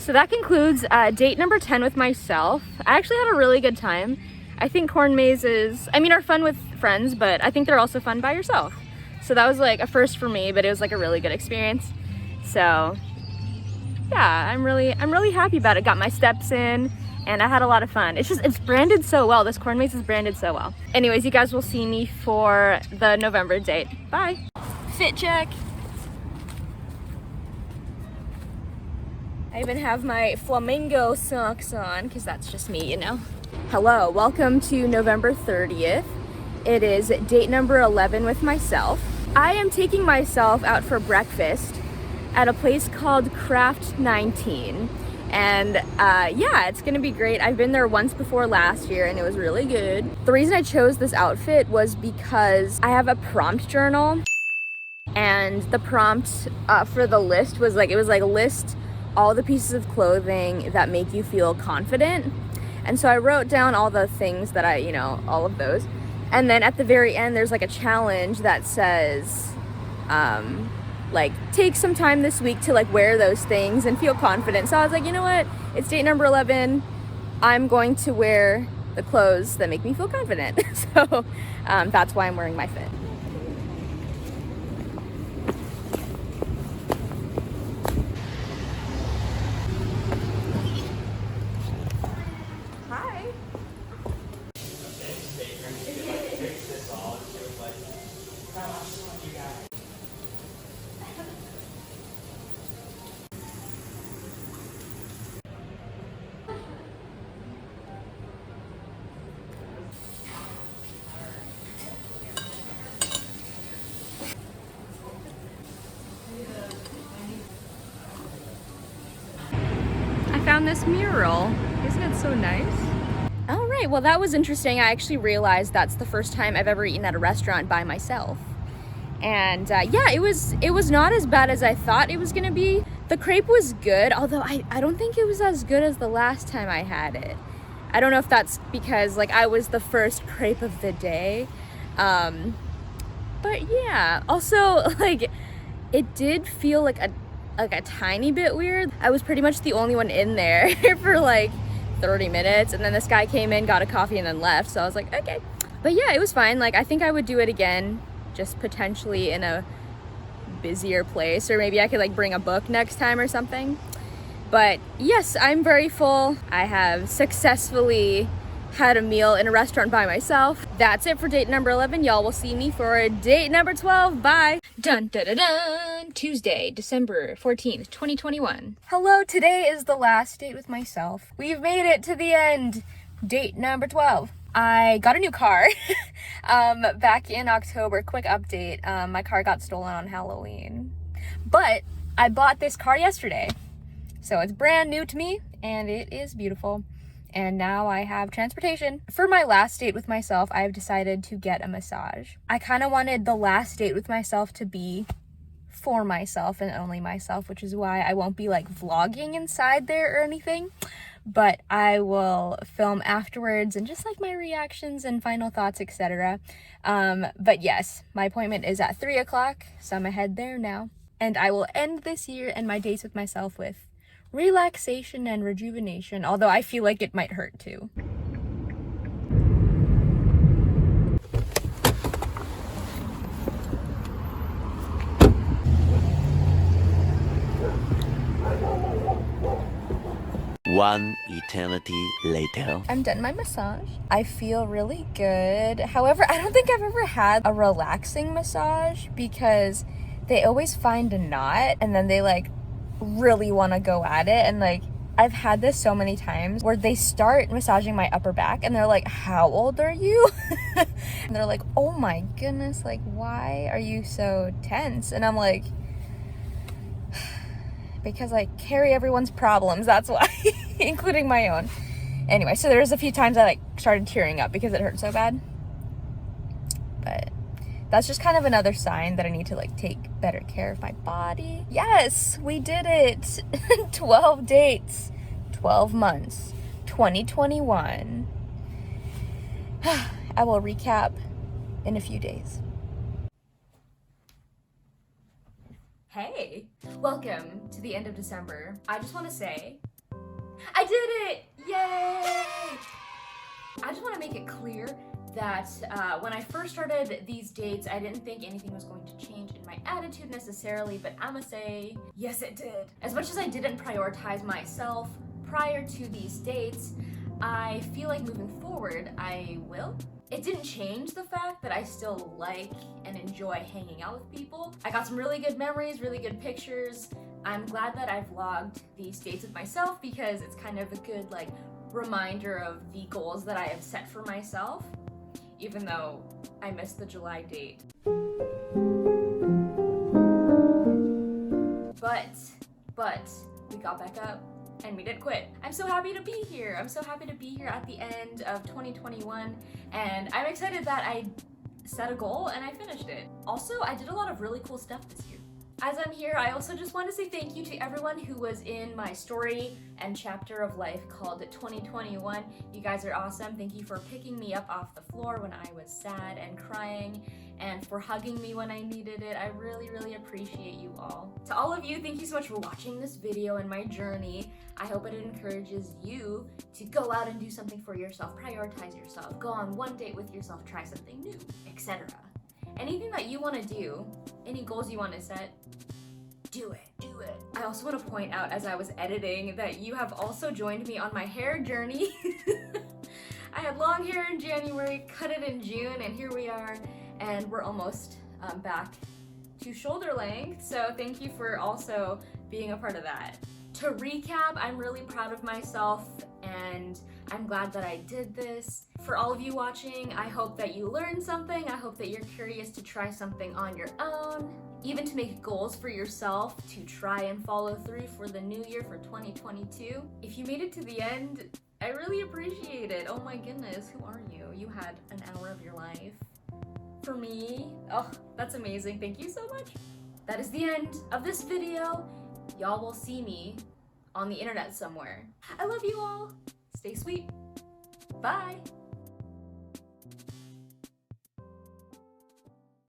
S2: So that concludes date number 10 with myself. I actually had a really good time. I think corn mazes, I mean, are fun with friends, but I think they're also fun by yourself. So that was like a first for me, but it was like a really good experience. So yeah, I'm really happy about it. Got my steps in and I had a lot of fun. It's branded so well. This corn maze is branded so well. Anyways, you guys will see me for the November date. Bye. Fit check. I even have my flamingo socks on because that's just me, you know. Hello, welcome to November 30th. It is date number 11 with myself. I am taking myself out for breakfast at a place called Craft 19. And yeah, it's gonna be great. I've been there once before last year and it was really good. The reason I chose this outfit was because I have a prompt journal, and the prompt for the list was like, it was like list all the pieces of clothing that make you feel confident. And so I wrote down all the things that all of those. And then at the very end, there's like a challenge that says, like, take some time this week to like wear those things and feel confident. So I was like, you know what? It's date number 11. I'm going to wear the clothes that make me feel confident. So that's why I'm wearing my fit. Hi. I found this mural. Isn't it so nice? All right, well that was interesting. I actually realized that's the first time I've ever eaten at a restaurant by myself. And yeah, it was not as bad as I thought it was gonna be. The crepe was good, although I don't think it was as good as the last time I had it. I don't know if that's because like I was the first crepe of the day. But yeah, also like it did feel like a tiny bit weird. I was pretty much the only one in there for like 30 minutes, and then this guy came in, got a coffee, and then left. So I was like, okay. But yeah, it was fine. Like I think I would do it again, just potentially in a busier place, or maybe I could like bring a book next time or something. But yes, I'm very full. I have successfully had a meal in a restaurant by myself. That's it for date number 11. Y'all will see me for date number 12. Bye. Dun dun dun dun. Tuesday, December 14th, 2021. Hello, today is the last date with myself. We've made it to the end. Date number 12. I got a new car back in October. Quick update. My car got stolen on Halloween. But I bought this car yesterday. So it's brand new to me and it is beautiful. And now I have transportation. For my last date with myself, I have decided to get a massage. I kind of wanted the last date with myself to be for myself and only myself, which is why I won't be like vlogging inside there or anything. But I will film afterwards and just like my reactions and final thoughts, etc. But yes, my appointment is at 3 o'clock, so I'm head there now. And I will end this year and my dates with myself with relaxation and rejuvenation, although I feel like it might hurt too.
S6: One eternity later.
S2: I'm done my massage. I feel really good. However, I don't think I've ever had a relaxing massage because they always find a knot and then they like really want to go at it. And like I've had this so many times where they start massaging my upper back and they're like, how old are you? And they're like, oh my goodness, like why are you so tense? And I'm like, because I carry everyone's problems, that's why. Including my own. Anyway, so there was a few times I like started tearing up because it hurt so bad. But that's just kind of another sign that I need to like take better care of my body. Yes, we did it. 12 dates, 12 months, 2021. I will recap in a few days. Hey, welcome to the end of December. I just want to say
S1: I did it! Yay! I just want to make it clear that when I first started these dates, I didn't think anything was going to change in my attitude necessarily, but I'ma say, yes it did. As much as I didn't prioritize myself prior to these dates, I feel like moving forward, I will. It didn't change the fact that I still like and enjoy hanging out with people. I got some really good memories, really good pictures. I'm glad that I vlogged these dates with myself because it's kind of a good like reminder of the goals that I have set for myself, even though I missed the July date. But we got back up and we didn't quit. I'm so happy to be here. I'm so happy to be here at the end of 2021, and I'm excited that I set a goal and I finished it. Also, I did a lot of really cool stuff this year. As I'm here, I also just want to say thank you to everyone who was in my story and chapter of life called 2021. You guys are awesome. Thank you for picking me up off the floor when I was sad and crying, and for hugging me when I needed it. I really, really appreciate you all. To all of you, thank you so much for watching this video and my journey. I hope it encourages you to go out and do something for yourself, prioritize yourself, go on one date with yourself, try something new, etc. Anything that you want to do, any goals you want to set, do it. I also want to point out as I was editing that you have also joined me on my hair journey. I had long hair in January, cut it in June, and here we are, and we're almost back to shoulder length, so thank you for also being a part of that. To recap, I'm really proud of myself and I'm glad that I did this. For all of you watching, I hope that you learned something. I hope that you're curious to try something on your own, even to make goals for yourself to try and follow through for the new year for 2022. If you made it to the end, I really appreciate it. Oh my goodness, who are you? You had an hour of your life. For me, oh, that's amazing. Thank you so much. That is the end of this video. Y'all will see me on the internet somewhere. I love you all. Stay sweet. Bye.